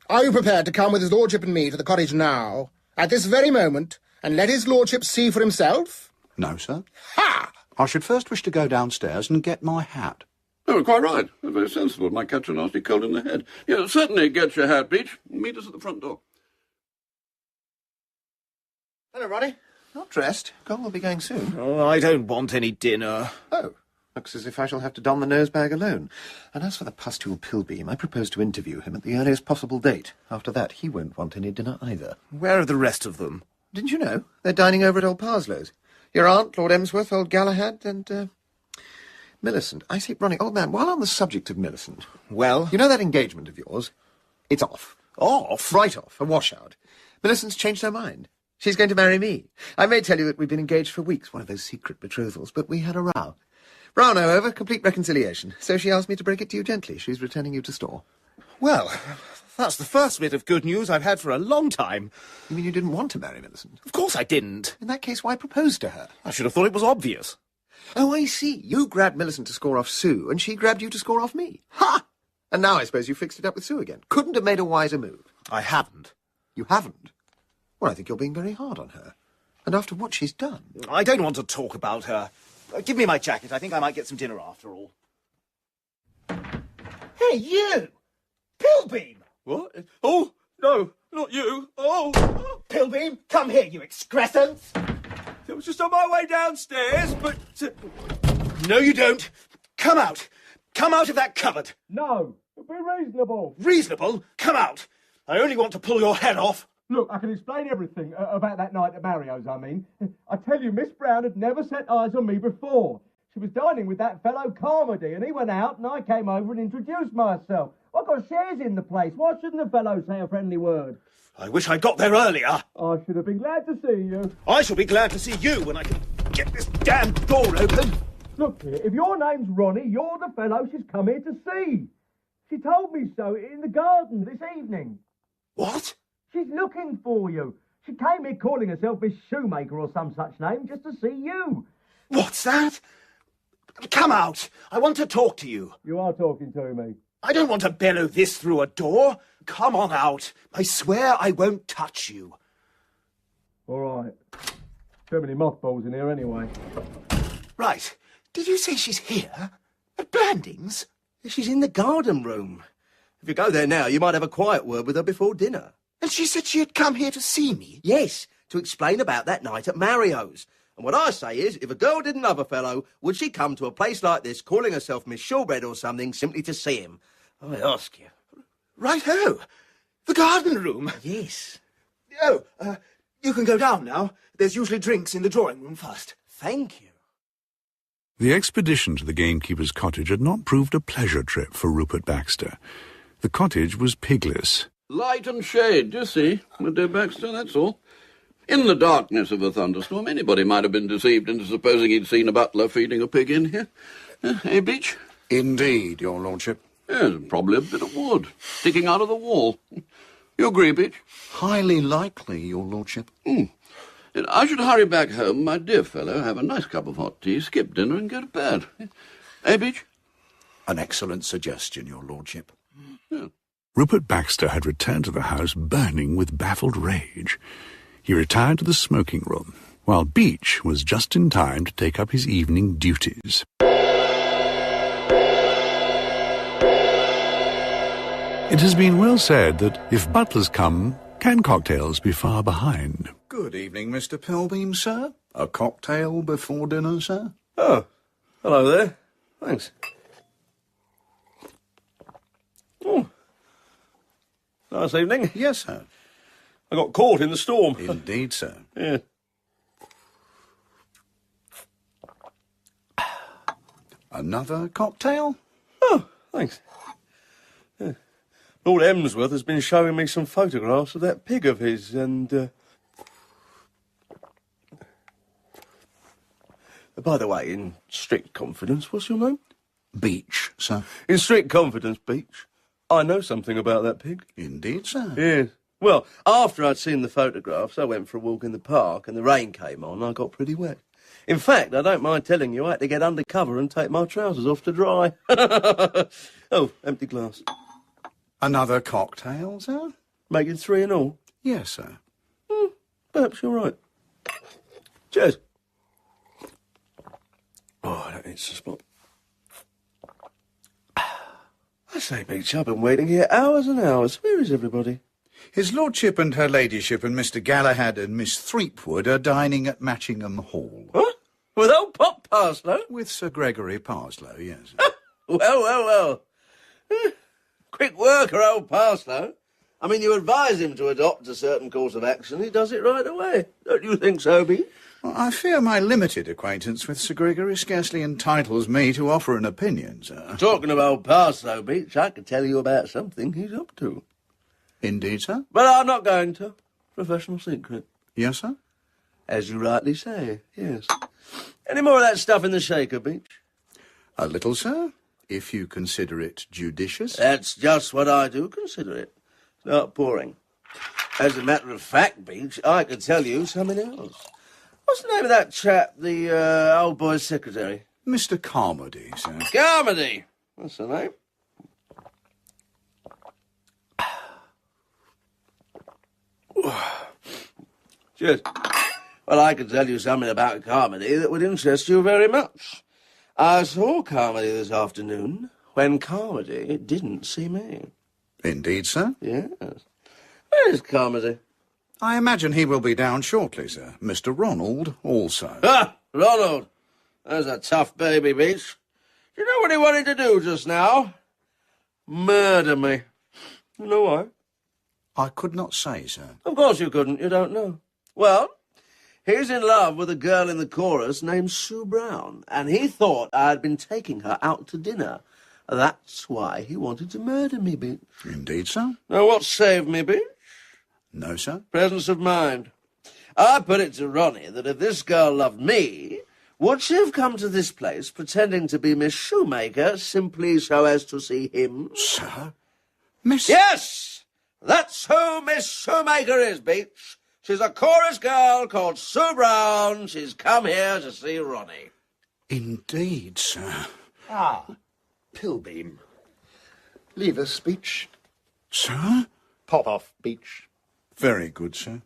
are you prepared to come with his lordship and me to the cottage now, at this very moment, and let his lordship see for himself? No, sir. Ha! I should first wish to go downstairs and get my hat. Oh, quite right. That's very sensible. It might catch a nasty cold in the head. Yeah, certainly get your hat, Beach. Meet us at the front door. Hello, Ronnie. Not dressed. Cole will be going soon. Oh, I don't want any dinner. Oh, looks as if I shall have to don the nosebag alone. And as for the pustule Pilbeam, I propose to interview him at the earliest possible date. After that, he won't want any dinner either. Where are the rest of them? Didn't you know? They're dining over at old Parsloe's. Your aunt, Lord Emsworth, old Galahad, and, Millicent. I see, Ronnie, old man, while on the subject of Millicent... Well? You know that engagement of yours? It's off. Off? Right off. A washout. Millicent's changed her mind. She's going to marry me. I may tell you that we've been engaged for weeks, one of those secret betrothals, but we had a row. Row, however, complete reconciliation. So she asked me to break it to you gently. She's returning you to store. Well, That's the first bit of good news I've had for a long time. You mean you didn't want to marry Millicent? Of course I didn't. In that case, why propose to her? I should have thought it was obvious. Oh, I see. You grabbed Millicent to score off Sue, and she grabbed you to score off me. Ha! And now I suppose you fixed it up with Sue again. Couldn't have made a wiser move. I haven't. You haven't? Well, I think you're being very hard on her. And after what she's done... I don't want to talk about her. Give me my jacket. I think I might get some dinner after all. Hey, you! Pilbeam! What? Oh, no, not you. Oh! Pilbeam, come here, you excrescence! It was just on my way downstairs, but... No, you don't. Come out. Come out of that cupboard. No, be reasonable. Reasonable? Come out. I only want to pull your head off. Look, I can explain everything about that night at Mario's, I mean. I tell you, Miss Brown had never set eyes on me before. She was dining with that fellow Carmody, and he went out, and I came over and introduced myself. I've got shares in the place. Why shouldn't the fellow say a friendly word? I wish I'd got there earlier. I should have been glad to see you. I shall be glad to see you when I can get this damn door open. Look here, if your name's Ronnie, you're the fellow she's come here to see. She told me so in the garden this evening. What? She's looking for you. She came here calling herself Miss Shoemaker or some such name just to see you. What's that? Come out. I want to talk to you. You are talking to me. I don't want to bellow this through a door. Come on out. I swear I won't touch you. All right. Too many mothballs in here anyway. Right. Did you say she's here? At Blandings? She's in the garden room. If you go there now, you might have a quiet word with her before dinner. And she said she had come here to see me? Yes, to explain about that night at Mario's. And what I say is, if a girl didn't love a fellow, would she come to a place like this, calling herself Miss Shawbread or something, simply to see him? I ask you. Right-ho. The garden room? Yes. Oh, you can go down now. There's usually drinks in the drawing room first. Thank you. The expedition to the gamekeeper's cottage had not proved a pleasure trip for Rupert Baxter. The cottage was pigless. Light and shade, you see, my dear Baxter, that's all. In the darkness of a thunderstorm, anybody might have been deceived into supposing he'd seen a butler feeding a pig in here. Eh, Beach? Indeed, your lordship. Yes, probably a bit of wood sticking out of the wall. You agree, Beach? Highly likely, your lordship. I should hurry back home, my dear fellow, have a nice cup of hot tea, skip dinner and go to bed. Eh, Beach? An excellent suggestion, your lordship. Yeah. Rupert Baxter had returned to the house burning with baffled rage. He retired to the smoking room, while Beach was just in time to take up his evening duties. It has been well said that if butlers come, can cocktails be far behind? Good evening, Mr. Pilbeam, sir. A cocktail before dinner, sir? Oh, hello there. Thanks. Oh, nice evening. Yes, sir. I got caught in the storm. Indeed, sir. Yeah. Another cocktail? Oh, thanks. Yeah. Lord Emsworth has been showing me some photographs of that pig of his, and... By the way, in strict confidence, what's your name? Beach, sir. In strict confidence, Beach, I know something about that pig. Indeed, sir. Yes. Well, after I'd seen the photographs, I went for a walk in the park, and the rain came on, and I got pretty wet. In fact, I don't mind telling you, I had to get under cover and take my trousers off to dry. Oh, empty glass. Another cocktail, sir? Making 3 in all? Yes, sir. Perhaps you're right. Cheers. Oh, that needs to spot. I say, Beach, I've been waiting here hours and hours. Where is everybody? His lordship and her ladyship and Mr. Galahad and Miss Threepwood are dining at Matchingham Hall. What? With old Pop Parsloe? With Sir Gregory Parsloe, yes. Well. Quick worker, old Parsloe. I mean, you advise him to adopt a certain course of action, he does it right away. Don't you think so, Beach? Well, I fear my limited acquaintance with Sir Gregory scarcely entitles me to offer an opinion, sir. Talking of old Parsloe, Beach, I could tell you about something he's up to. Indeed, sir? But I'm not going to. Professional secret. Yes, sir? As you rightly say, yes. Any more of that stuff in the shaker, Beach? A little, sir, if you consider it judicious. That's just what I do consider it. Start pouring. As a matter of fact, Beach, I could tell you something else. What's the name of that chap, the old boy's secretary? Mr. Carmody, sir. Carmody! That's the name. Cheers. Well, I could tell you something about Carmody that would interest you very much. I saw Carmody this afternoon when Carmody didn't see me. Indeed, sir? Yes. Where is Carmody? I imagine he will be down shortly, sir. Mr. Ronald also. Ah, Ronald! There's a tough baby, Beach. Do you know what he wanted to do just now? Murder me. You know why? I could not say, sir. Of course you couldn't. You don't know. Well, he's in love with a girl in the chorus named Sue Brown, and he thought I'd been taking her out to dinner. That's why he wanted to murder me, Beach. Indeed, sir. Now, what saved me, Beach? No, sir. Presence of mind. I put it to Ronnie that if this girl loved me, would she have come to this place pretending to be Miss Shoemaker simply so as to see him? Sir? Miss... Yes! That's who Miss Shoemaker is, Beach. She's a chorus girl called Sue Brown. She's come here to see Ronnie. Indeed, sir. Ah, Pilbeam. Leave us, Beach. Sir? Pop off, Beach. Very good, sir.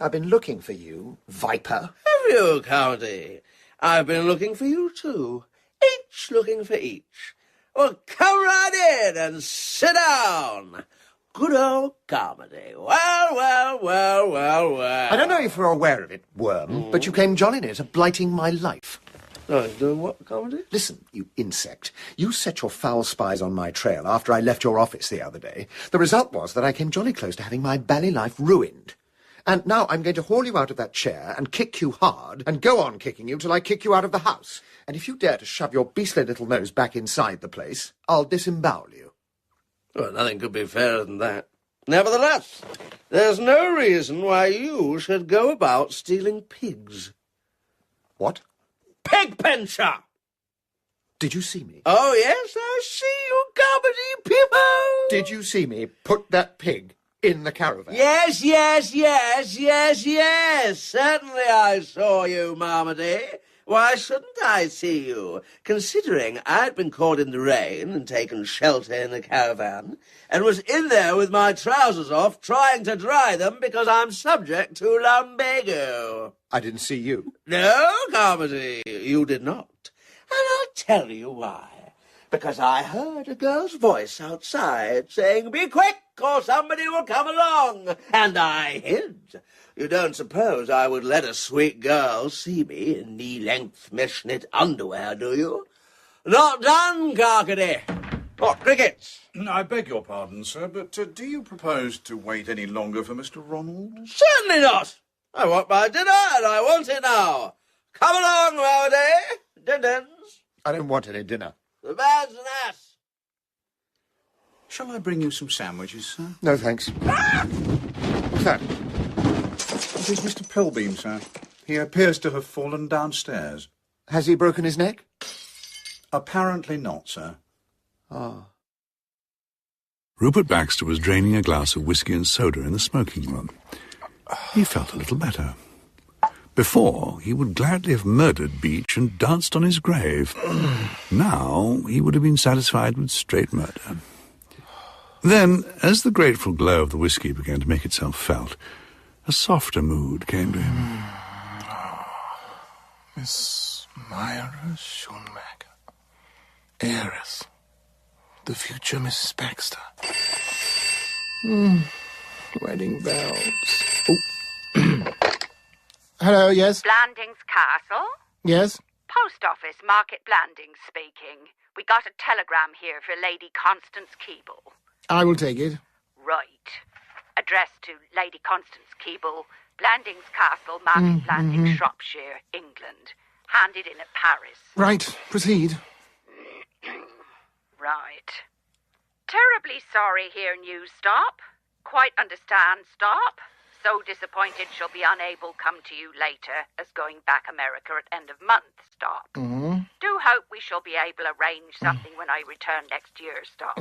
I've been looking for you, Viper. Have you, County? I've been looking for you, too. Each looking for each. Well, come right in and sit down. Good old comedy. Well. I don't know if you're aware of it, Worm, but you came jolly near to blighting my life. Doing what, comedy? Listen, you insect. You set your foul spies on my trail after I left your office the other day. The result was that I came jolly close to having my bally life ruined. And now I'm going to haul you out of that chair and kick you hard and go on kicking you till I kick you out of the house. And if you dare to shove your beastly little nose back inside the place, I'll disembowel you. Well, nothing could be fairer than that. Nevertheless, there's no reason why you should go about stealing pigs. What? Pig pincher! Did you see me? Oh, yes, I see you, comedy people! Did you see me put that pig in the caravan? Yes. Certainly I saw you, Marmaduke. Why shouldn't I see you, considering I'd been caught in the rain and taken shelter in a caravan, and was in there with my trousers off trying to dry them because I'm subject to lumbago. I didn't see you. No, Carmody, you did not. And I'll tell you why. Because I heard a girl's voice outside saying, "Be quick, or somebody will come along," and I hid. You don't suppose I would let a sweet girl see me in knee-length mesh-knit underwear, do you? Not done, Carmody. What, crickets? I beg your pardon, sir, but do you propose to wait any longer for Mr. Ronald? Certainly not. I want my dinner, and I want it now. Come along, Marmaduke. Din-dins. I don't want any dinner. The man's an ass. Shall I bring you some sandwiches, sir? No, thanks. What's that? It is Mr. Pilbeam, sir. He appears to have fallen downstairs. Has he broken his neck? Apparently not, sir. Ah. Rupert Baxter was draining a glass of whisky and soda in the smoking room. He felt a little better. Before, he would gladly have murdered Beach and danced on his grave. Now, he would have been satisfied with straight murder. Then, as the grateful glow of the whisky began to make itself felt, a softer mood came to him. Miss Myra Schoenmaker, heiress, the future Mrs. Baxter. Wedding bells. Oh. Hello, yes? Blandings Castle? Yes? Post office, Market Blandings speaking. We got a telegram here for Lady Constance Keeble. I will take it. Right. Addressed to Lady Constance Keeble, Blandings Castle, Market Blandings, Shropshire, England. Handed in at Paris. Right, proceed. Right. Terribly sorry hear news stop. Quite understand stop. So disappointed she'll be unable come to you later, as going back America at end of month stop. Do hope we shall be able to arrange something when I return next year, Star.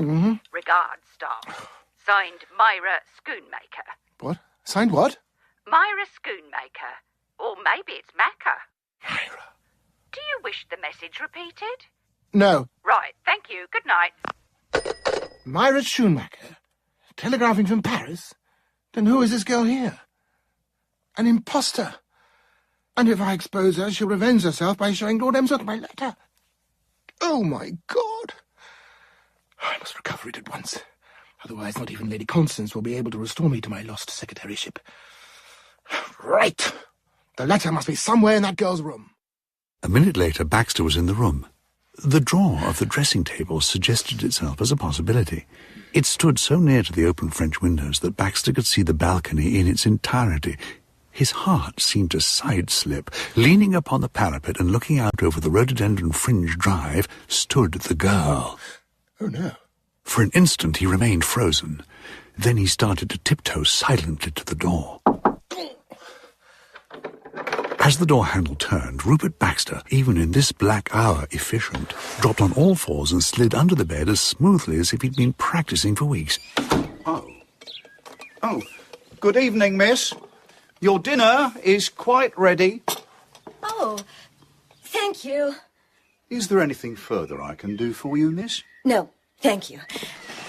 Regards, Star. Signed, Myra Schoonmaker. What? Signed what? Myra Schoonmaker. Or maybe it's Macca. Myra. Do you wish the message repeated? No. Right, thank you. Good night. Myra Schoonmaker? Telegraphing from Paris? Then who is this girl here? An imposter. And if I expose her, she'll revenge herself by showing Lord Emsworth my letter. Oh, my God. I must recover it at once. Otherwise, not even Lady Constance will be able to restore me to my lost secretaryship. Right. The letter must be somewhere in that girl's room. A minute later, Baxter was in the room. The drawer of the dressing table suggested itself as a possibility. It stood so near to the open French windows that Baxter could see the balcony in its entirety. His heart seemed to side-slip. Leaning upon the parapet and looking out over the rhododendron-fringed drive stood the girl. Oh, no. For an instant he remained frozen. Then he started to tiptoe silently to the door. As the door handle turned, Rupert Baxter, even in this black hour efficient, dropped on all fours and slid under the bed as smoothly as if he'd been practising for weeks. Oh, good evening, miss. Your dinner is quite ready. Oh, thank you. Is there anything further I can do for you, miss? No, thank you.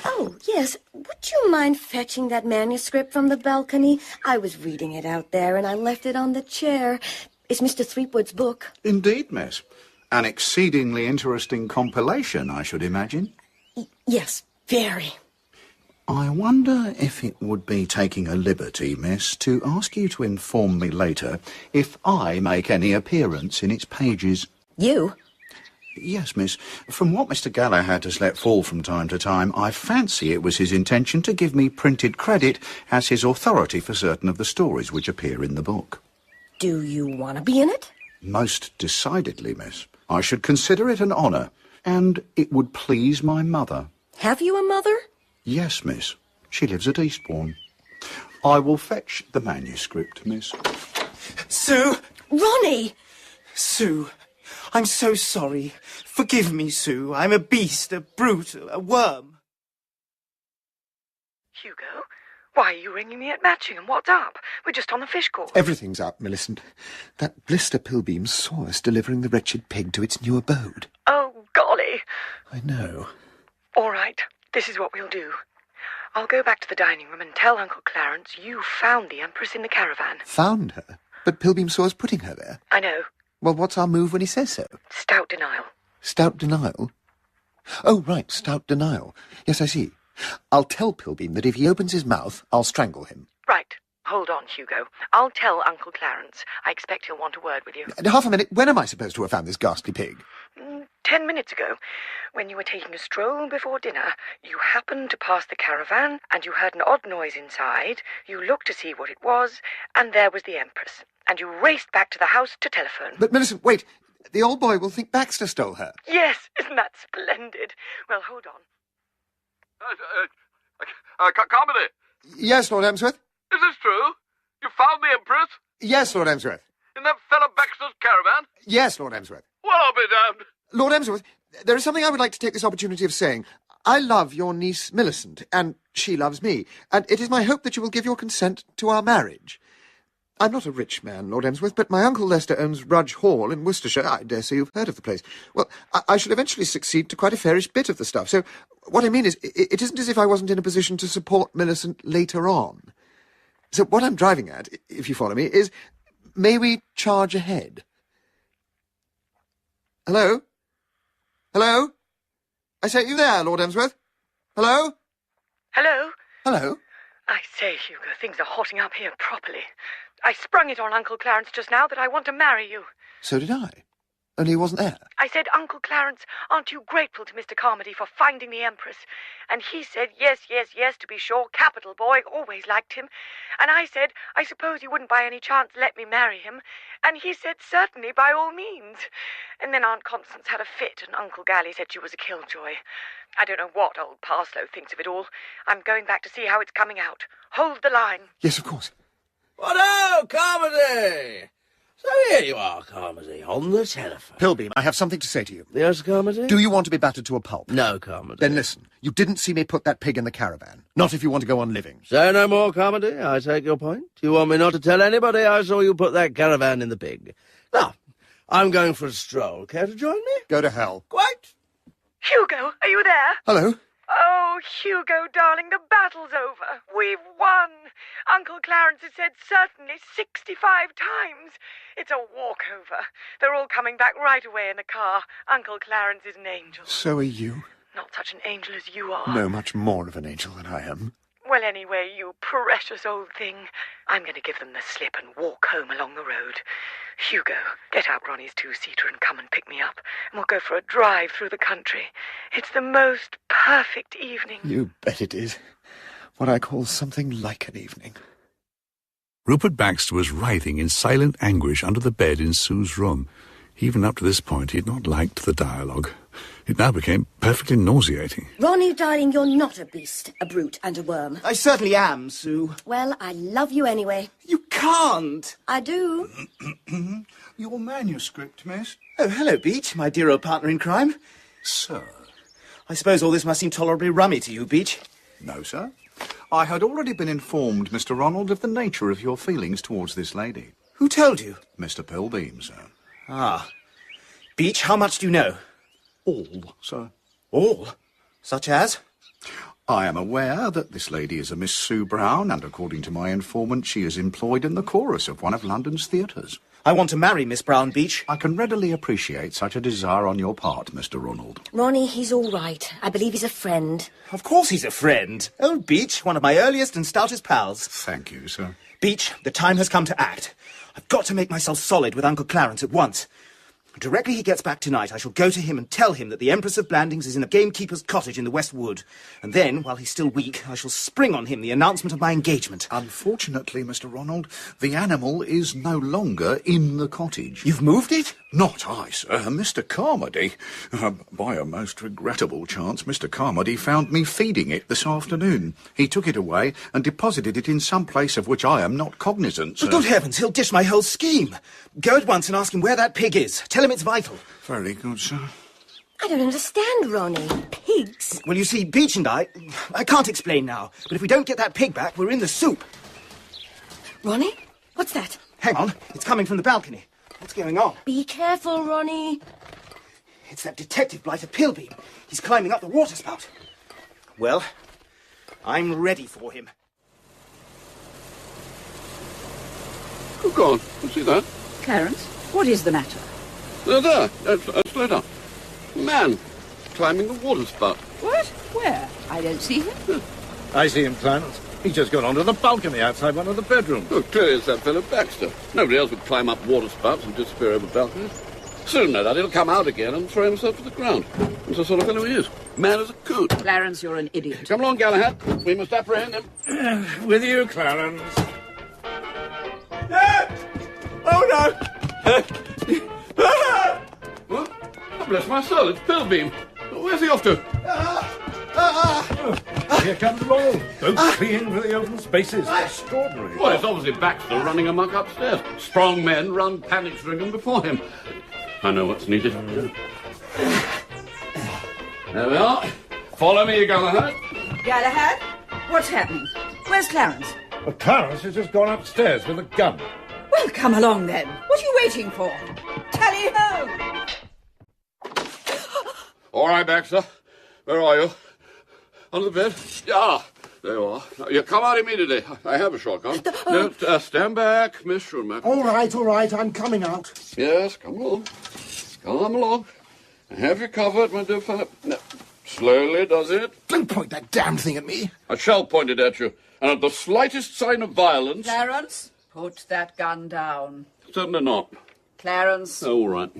Oh, yes, would you mind fetching that manuscript from the balcony? I was reading it out there and I left it on the chair. It's Mr. Threepwood's book. Indeed, miss. An exceedingly interesting compilation, I should imagine. Yes, very. I wonder if it would be taking a liberty, miss, to ask you to inform me later if I make any appearance in its pages. You? Yes, miss. From what Mr. Galahad has let fall from time to time, I fancy it was his intention to give me printed credit as his authority for certain of the stories which appear in the book. Do you want to be in it? Most decidedly, miss. I should consider it an honour, and it would please my mother. Have you a mother? Yes, miss. She lives at Eastbourne. I will fetch the manuscript, miss. Sue! Ronnie! Sue, I'm so sorry. Forgive me, Sue. I'm a beast, a brute, a worm. Hugo, why are you ringing me at Matching and what's up? We're just on the fish course. Everything's up, Millicent. That blister Pilbeam saw us delivering the wretched pig to its new abode. Oh, golly. I know. All right, this is what we'll do. I'll go back to the dining room and tell Uncle Clarence you found the Empress in the caravan. Found her? But Pilbeam saw us putting her there. I know. Well, what's our move when he says so? Stout denial. Stout denial? Oh, right, stout denial. Yes, I see. I'll tell Pilbeam that if he opens his mouth, I'll strangle him. Right. Hold on, Hugo. I'll tell Uncle Clarence. I expect he'll want a word with you. Half a minute. When am I supposed to have found this ghastly pig? 10 minutes ago, when you were taking a stroll before dinner, you happened to pass the caravan, and you heard an odd noise inside. You looked to see what it was, and there was the Empress. And you raced back to the house to telephone. But, Millicent, wait. The old boy will think Baxter stole her. Yes, isn't that splendid? Well, hold on. Comedy. Yes, Lord Emsworth? Is this true? You found the Empress? Yes, Lord Emsworth. In that fellow Baxter's caravan? Yes, Lord Emsworth. Well, I'll be damned. Lord Emsworth, there is something I would like to take this opportunity of saying. I love your niece Millicent, and she loves me, and it is my hope that you will give your consent to our marriage. I'm not a rich man, Lord Emsworth, but my Uncle Lester owns Rudge Hall in Worcestershire. I dare say you've heard of the place. Well, I shall eventually succeed to quite a fairish bit of the stuff. So what I mean is, it isn't as if I wasn't in a position to support Millicent later on. So what I'm driving at, if you follow me, is, may we charge ahead? Hello? Hello? I say, you there, Lord Emsworth? Hello? Hello? Hello? I say, Hugo, things are hotting up here properly. I sprung it on Uncle Clarence just now that I want to marry you. So did I. Only he wasn't there. I said, Uncle Clarence, aren't you grateful to Mr. Carmody for finding the Empress? And he said, yes, yes, yes, to be sure, capital boy, always liked him. And I said, I suppose he wouldn't by any chance let me marry him. And he said, certainly, by all means. And then Aunt Constance had a fit, and Uncle Gally said she was a killjoy. I don't know what old Parsloe thinks of it all. I'm going back to see how it's coming out. Hold the line. Yes, of course. What ho, Carmody! So Here you are, Carmody, on the telephone. Pilbeam, I have something to say to you. Yes, Carmody? Do you want to be battered to a pulp? No, Carmody. Then listen, you didn't see me put that pig in the caravan. Not if you want to go on living. Say no more, Carmody. I take your point. You want me not to tell anybody I saw you put that caravan in the pig. Now, I'm going for a stroll. Care to join me? Go to hell. Quite. Hugo, are you there? Hello? Oh, Hugo, darling, the battle's over. We've won. Uncle Clarence has said certainly 65 times. It's a walkover. They're all coming back right away in the car. Uncle Clarence is an angel. So are you. Not such an angel as you are. No, much more of an angel than I am. Well, anyway, you precious old thing. I'm going to give them the slip and walk home along the road. Hugo, get out Ronnie's two-seater and come and pick me up, and we'll go for a drive through the country. It's the most perfect evening. You bet it is. What I call something like an evening. Rupert Baxter was writhing in silent anguish under the bed in Sue's room. Even up to this point, he had not liked the dialogue. It now became perfectly nauseating. Ronnie, darling, you're not a beast, a brute and a worm. I certainly am, Sue. Well, I love you anyway. You can't. I do. Your manuscript, miss? Oh, hello, Beach, my dear old partner in crime. Sir? I suppose all this must seem tolerably rummy to you, Beach. No, sir. I had already been informed, Mr. Ronald, of the nature of your feelings towards this lady. Who told you? Mr. Pilbeam, sir. Ah. Beach, how much do you know? All, sir. All? Such as? I am aware that this lady is a Miss Sue Brown, and according to my informant, she is employed in the chorus of one of London's theatres. I want to marry Miss Brown, Beach. I can readily appreciate such a desire on your part, Mr. Ronald. Ronnie, he's all right. I believe he's a friend. Of course he's a friend. Oh, Beach, one of my earliest and stoutest pals. Thank you, sir. Beach, the time has come to act. I've got to make myself solid with Uncle Clarence at once. Directly he gets back tonight, I shall go to him and tell him that the Empress of Blandings is in a gamekeeper's cottage in the West Wood. And then, while he's still weak, I shall spring on him the announcement of my engagement. Unfortunately, Mr. Ronald, the animal is no longer in the cottage. You've moved it? Not I, sir. Mr. Carmody. By a most regrettable chance, Mr. Carmody found me feeding it this afternoon. He took it away and deposited it in some place of which I am not cognizant, sir. Good heavens, he'll dish my whole scheme. Go at once and ask him where that pig is. Tell him it's vital. Very good, sir. I don't understand, Ronnie. Pigs? Well, you see, Beach and I can't explain now, but if we don't get that pig back, we're in the soup. Ronnie? What's that? Hang on, it's coming from the balcony. What's going on? Be careful, Ronnie. It's that detective blighter Pilbeam. He's climbing up the waterspout. Well, I'm ready for him. Oh, God, you see that? Clarence, what is the matter? There, slow down. Man, climbing the waterspout. What? Where? I don't see him. I see him, Clarence. He's just gone onto the balcony outside one of the bedrooms. Oh, clearly it's that fellow Baxter. Nobody else would climb up waterspouts and disappear over balconies. Soon, no doubt, he'll come out again and throw himself to the ground. That's the sort of fellow he is. Man as a coot. Clarence, you're an idiot. Come along, Galahad. We must apprehend him. With you, Clarence. Oh, no! What? Oh, bless my soul, it's Pilbeam. Where's he off to? Here comes Ronald. Both fleeing for the open spaces. Extraordinary. Well, it's obviously Baxter running amok upstairs. Strong men run panic-stricken before him. I know what's needed. There we are. Follow me, Galahad. Galahad? What's happening? Where's Clarence? Well, Clarence has just gone upstairs with a gun. Well, come along then. What are you waiting for? Tally ho! All right, Baxter. Where are you? Under the bed? Yeah, there you are. Now, you come out immediately. I have a shotgun. No, stand back, Miss Schumacher. All right, I'm coming out. Yes, come along. Come along. I have you covered, my dear fellow. No. Slowly, does it? Don't point that damned thing at me. I shall point it at you. And at the slightest sign of violence... Clarence, put that gun down. Certainly not. Clarence. All right.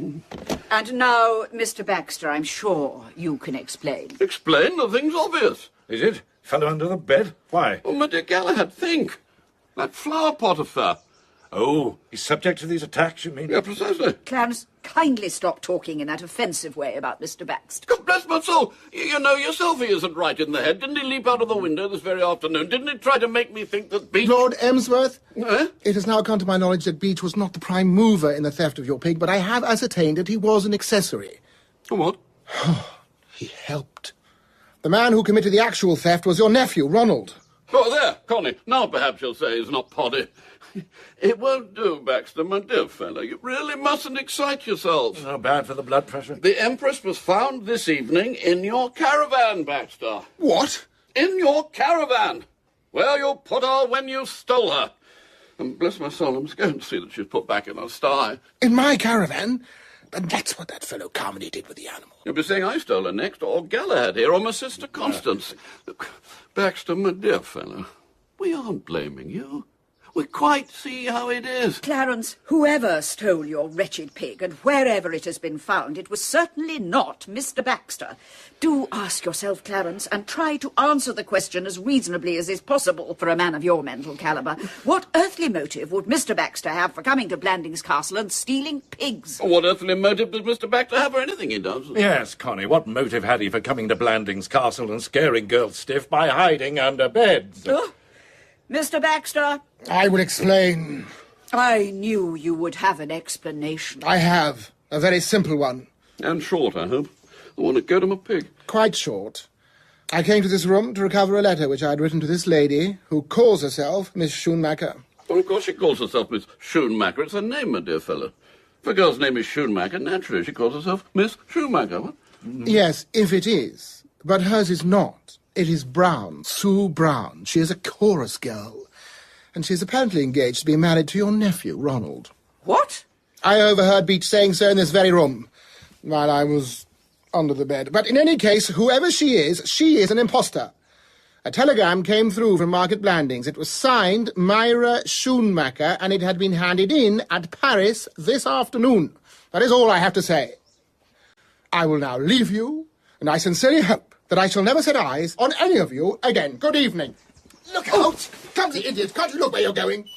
And now, Mr. Baxter, I'm sure you can explain. Explain? The thing's obvious. Is it? Fell under the bed? Why? Oh, my dear Galahad, think. That flower pot affair. Oh, he's subject to these attacks, you mean? Yeah, precisely. Clarence, kindly stop talking in that offensive way about Mr. Baxter. God bless my soul. You know yourself he isn't right in the head. Didn't he leap out of the window this very afternoon? Didn't he try to make me think that Beach... Lord Emsworth, it has now come to my knowledge that Beach was not the prime mover in the theft of your pig, but I have ascertained that he was an accessory. What? He helped. The man who committed the actual theft was your nephew, Ronald. Oh, there, Connie. Now perhaps you'll say he's not poddy. It won't do, Baxter, my dear fellow. You really mustn't excite yourself. Not bad for the blood pressure. The Empress was found this evening in your caravan, Baxter. What? In your caravan. Where you put her when you stole her. And bless my soul, I'm going to see that she's put back in her sty. In my caravan? And that's what that fellow Carmody did with the animal. You'll be saying I stole her next, or Galahad here, or my sister Constance. Look, Baxter, my dear fellow, we aren't blaming you. We quite see how it is. Clarence, whoever stole your wretched pig, and wherever it has been found, it was certainly not Mr. Baxter. Do ask yourself, Clarence, and try to answer the question as reasonably as is possible for a man of your mental calibre. What earthly motive would Mr. Baxter have for coming to Blandings Castle and stealing pigs? What earthly motive does Mr. Baxter have for anything he does? Yes, Connie, what motive had he for coming to Blandings Castle and scaring girls stiff by hiding under beds? Oh, Mr. Baxter? I will explain. I knew you would have an explanation. I have. A very simple one. And short, I hope. I want to go to my pig. Quite short. I came to this room to recover a letter which I had written to this lady, who calls herself Miss Schoonmaker. Well, of course she calls herself Miss Schoonmaker. It's her name, my dear fellow. If a girl's name is Schoonmaker, naturally she calls herself Miss Schoonmaker. What? Yes, if it is. But hers is not. It is Brown, Sue Brown. She is a chorus girl. And she is apparently engaged to be married to your nephew, Ronald. What? I overheard Beach saying so in this very room, while I was under the bed. But in any case, whoever she is an imposter. A telegram came through from Market Blandings. It was signed Myra Schoonmaker, and it had been handed in at Paris this afternoon. That is all I have to say. I will now leave you, and I sincerely hope that I shall never set eyes on any of you again. Good evening. Look out! Come the idiot! Can't you look where you're going?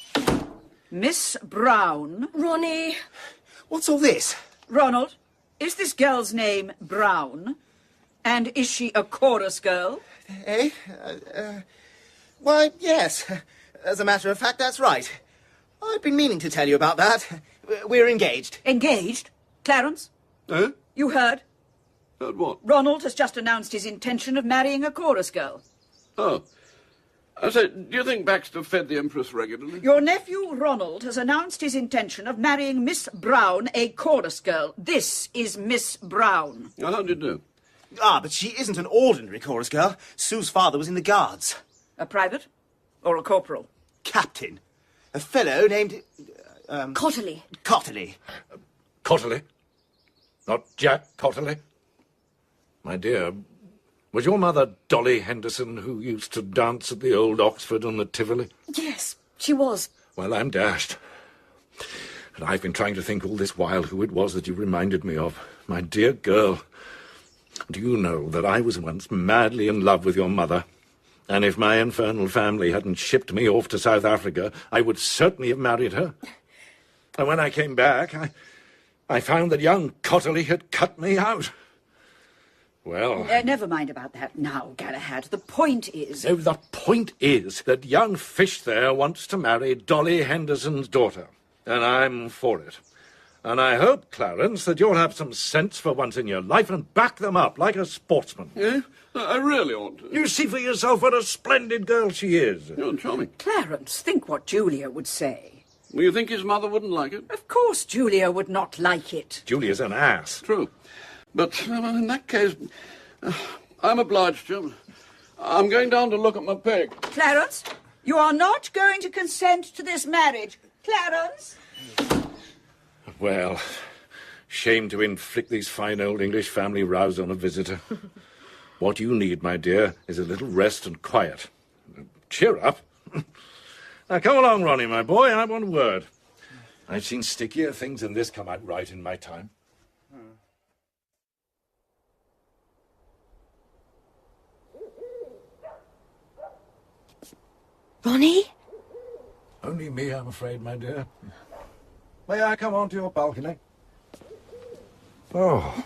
Miss Brown. Ronnie. What's all this? Ronald, is this girl's name Brown? And is she a chorus girl? Eh? Why, yes. As a matter of fact, that's right. I've been meaning to tell you about that. We're engaged. Engaged? Clarence? Eh? You heard? Heard what? Ronald has just announced his intention of marrying a chorus girl. Oh. I say, do you think Baxter fed the Empress regularly? Your nephew Ronald has announced his intention of marrying Miss Brown, a chorus girl. This is Miss Brown. How did you do? Ah, but she isn't an ordinary chorus girl. Sue's father was in the Guards. A private? Or a corporal? Captain. A fellow named... Cotterley. Cotterley. Cotterley? Not Jack Cotterley? My dear, was your mother Dolly Henderson, who used to dance at the old Oxford on the Tivoli? Yes, she was. Well, I'm dashed. And I've been trying to think all this while who it was that you reminded me of. My dear girl, do you know that I was once madly in love with your mother? And if my infernal family hadn't shipped me off to South Africa, I would certainly have married her. And when I came back, I found that young Cotterley had cut me out. Well... never mind about that now, Galahad. The point is... No, the point is that young Fish there wants to marry Dolly Henderson's daughter. And I'm for it. And I hope, Clarence, that you'll have some sense for once in your life and back them up like a sportsman. Eh? I really ought to. You see for yourself what a splendid girl she is. You're charming. Clarence, think what Julia would say. Well, you think his mother wouldn't like it? Of course Julia would not like it. Julia's an ass. True. But in that case, I'm obliged to. I'm going down to look at my pig. Clarence, you are not going to consent to this marriage. Clarence? Well, shame to inflict these fine old English family rows on a visitor. What you need, my dear, is a little rest and quiet. Cheer up. Now, come along, Ronnie, my boy. I want a word. I've seen stickier things than this come out right in my time. Ronnie? Oh, Only me, I'm afraid, my dear. May I come onto your balcony? Oh.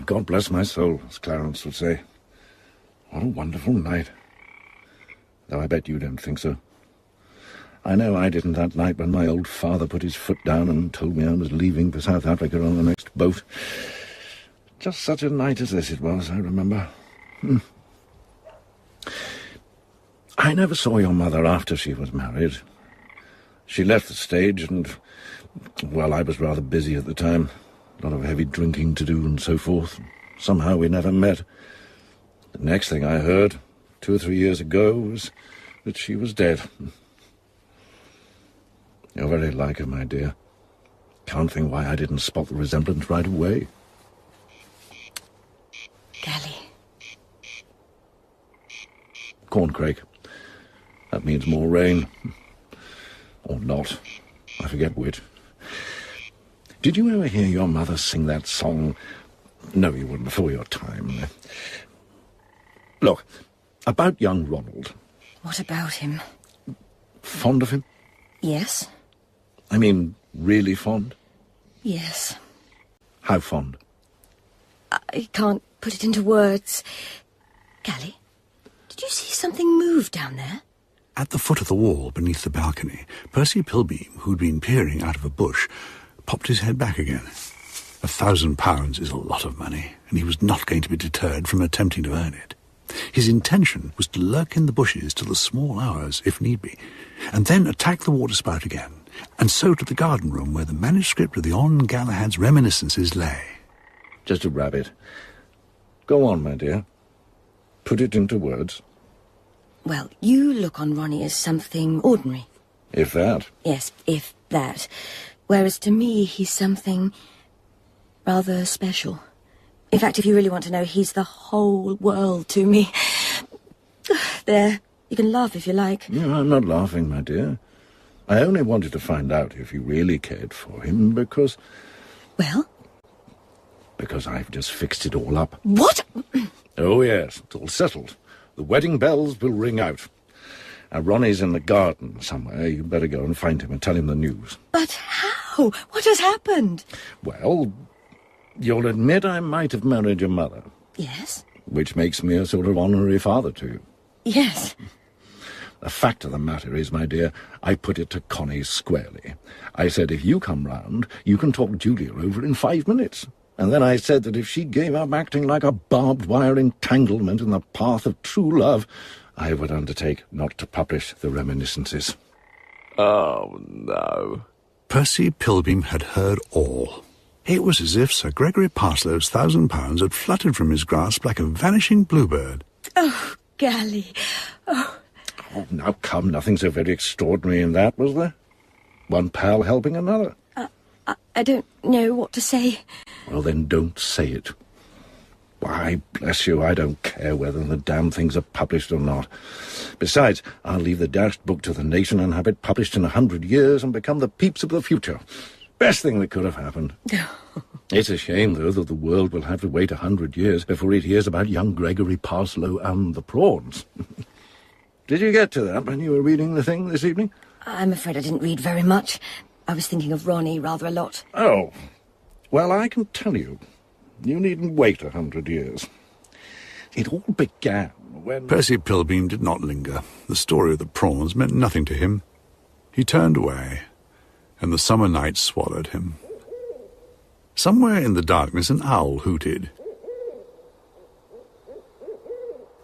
God bless my soul, as Clarence would say. What a wonderful night. Though I bet you don't think so. I know I didn't that night when my old father put his foot down and told me I was leaving for South Africa on the next boat. Just such a night as this it was, I remember. I never saw your mother after she was married. She left the stage and, well, I was rather busy at the time. A lot of heavy drinking to do and so forth. Somehow we never met. The next thing I heard, 2 or 3 years ago, was that she was dead. You're very like her, my dear. Can't think why I didn't spot the resemblance right away. Gally. Corncrake. That means more rain. Or not. I forget which. Did you ever hear your mother sing that song? No, you wouldn't, before your time. Look, about young Ronald. What about him? Fond of him? Yes. I mean, really fond? Yes. How fond? I can't put it into words. Gally, did you see something move down there? At the foot of the wall beneath the balcony, Percy Pilbeam, who'd been peering out of a bush, popped his head back again. £1,000 is a lot of money, and he was not going to be deterred from attempting to earn it. His intention was to lurk in the bushes till the small hours, if need be, and then attack the waterspout again, and so to the garden room where the manuscript of the On Galahad's reminiscences lay. Just a rabbit. Go on, my dear. Put it into words. Well, you look on Ronnie as something ordinary. If that. Yes, if that. Whereas to me, he's something rather special. In fact, if you really want to know, he's the whole world to me. There, you can laugh if you like. No, I'm not laughing, my dear. I only wanted to find out if you really cared for him because... Well? Because I've just fixed it all up. What? Oh, yes, it's all settled. The wedding bells will ring out. Now, Ronnie's in the garden somewhere. You'd better go and find him and tell him the news. But how? What has happened? Well, you'll admit I might have married your mother. Yes? Which makes me a sort of honorary father to you. Yes. The fact of the matter is, my dear, I put it to Connie squarely. I said, if you come round, you can talk Julia over in 5 minutes. And then I said that if she gave up acting like a barbed wire entanglement in the path of true love, I would undertake not to publish the reminiscences. Oh, no. Percy Pilbeam had heard all. It was as if Sir Gregory Parsloe's £1,000 had fluttered from his grasp like a vanishing bluebird. Oh, Gally. Oh. Oh, now come, nothing so very extraordinary in that, was there? One pal helping another. I don't know what to say. Well, then don't say it. Why, bless you, I don't care whether the damn things are published or not. Besides, I'll leave the dashed book to the nation and have it published in 100 years and become the peeps of the future. Best thing that could have happened. It's a shame, though, that the world will have to wait 100 years before it hears about young Gregory Parsloe and the prawns. Did you get to that when you were reading the thing this evening? I'm afraid I didn't read very much. I was thinking of Ronnie rather a lot. Oh, well, I can tell you. You needn't wait 100 years. It all began when... Percy Pilbeam did not linger. The story of the prawns meant nothing to him. He turned away, and the summer night swallowed him. Somewhere in the darkness an owl hooted.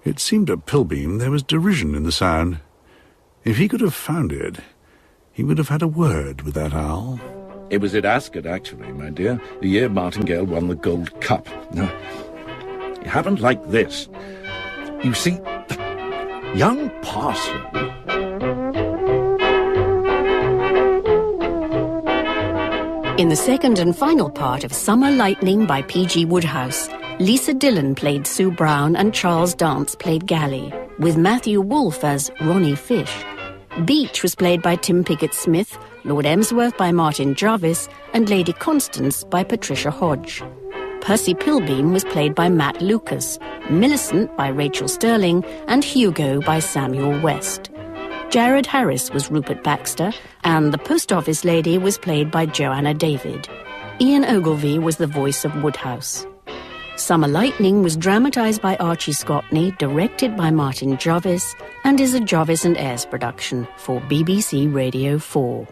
It seemed to Pilbeam there was derision in the sound. If he could have found it, he would have had a word with that owl. It was at Ascot, actually, my dear, the year Martingale won the Gold Cup. Now, it happened like this. You see, young Parsloe... In the second and final part of Summer Lightning by P.G. Wodehouse, Lisa Dillon played Sue Brown and Charles Dance played Gally, with Matthew Wolfe as Ronnie Fish. Beach was played by Tim Pigott-Smith, Lord Emsworth by Martin Jarvis, and Lady Constance by Patricia Hodge. Percy Pilbeam was played by Matt Lucas, Millicent by Rachael Stirling, and Hugo by Samuel West. Jared Harris was Rupert Baxter, and the post office lady was played by Joanna David. Ian Ogilvy was the voice of Wodehouse. Summer Lightning was dramatised by Archie Scotney, directed by Martin Jarvis, and is a Jarvis and Ayres production for BBC Radio 4.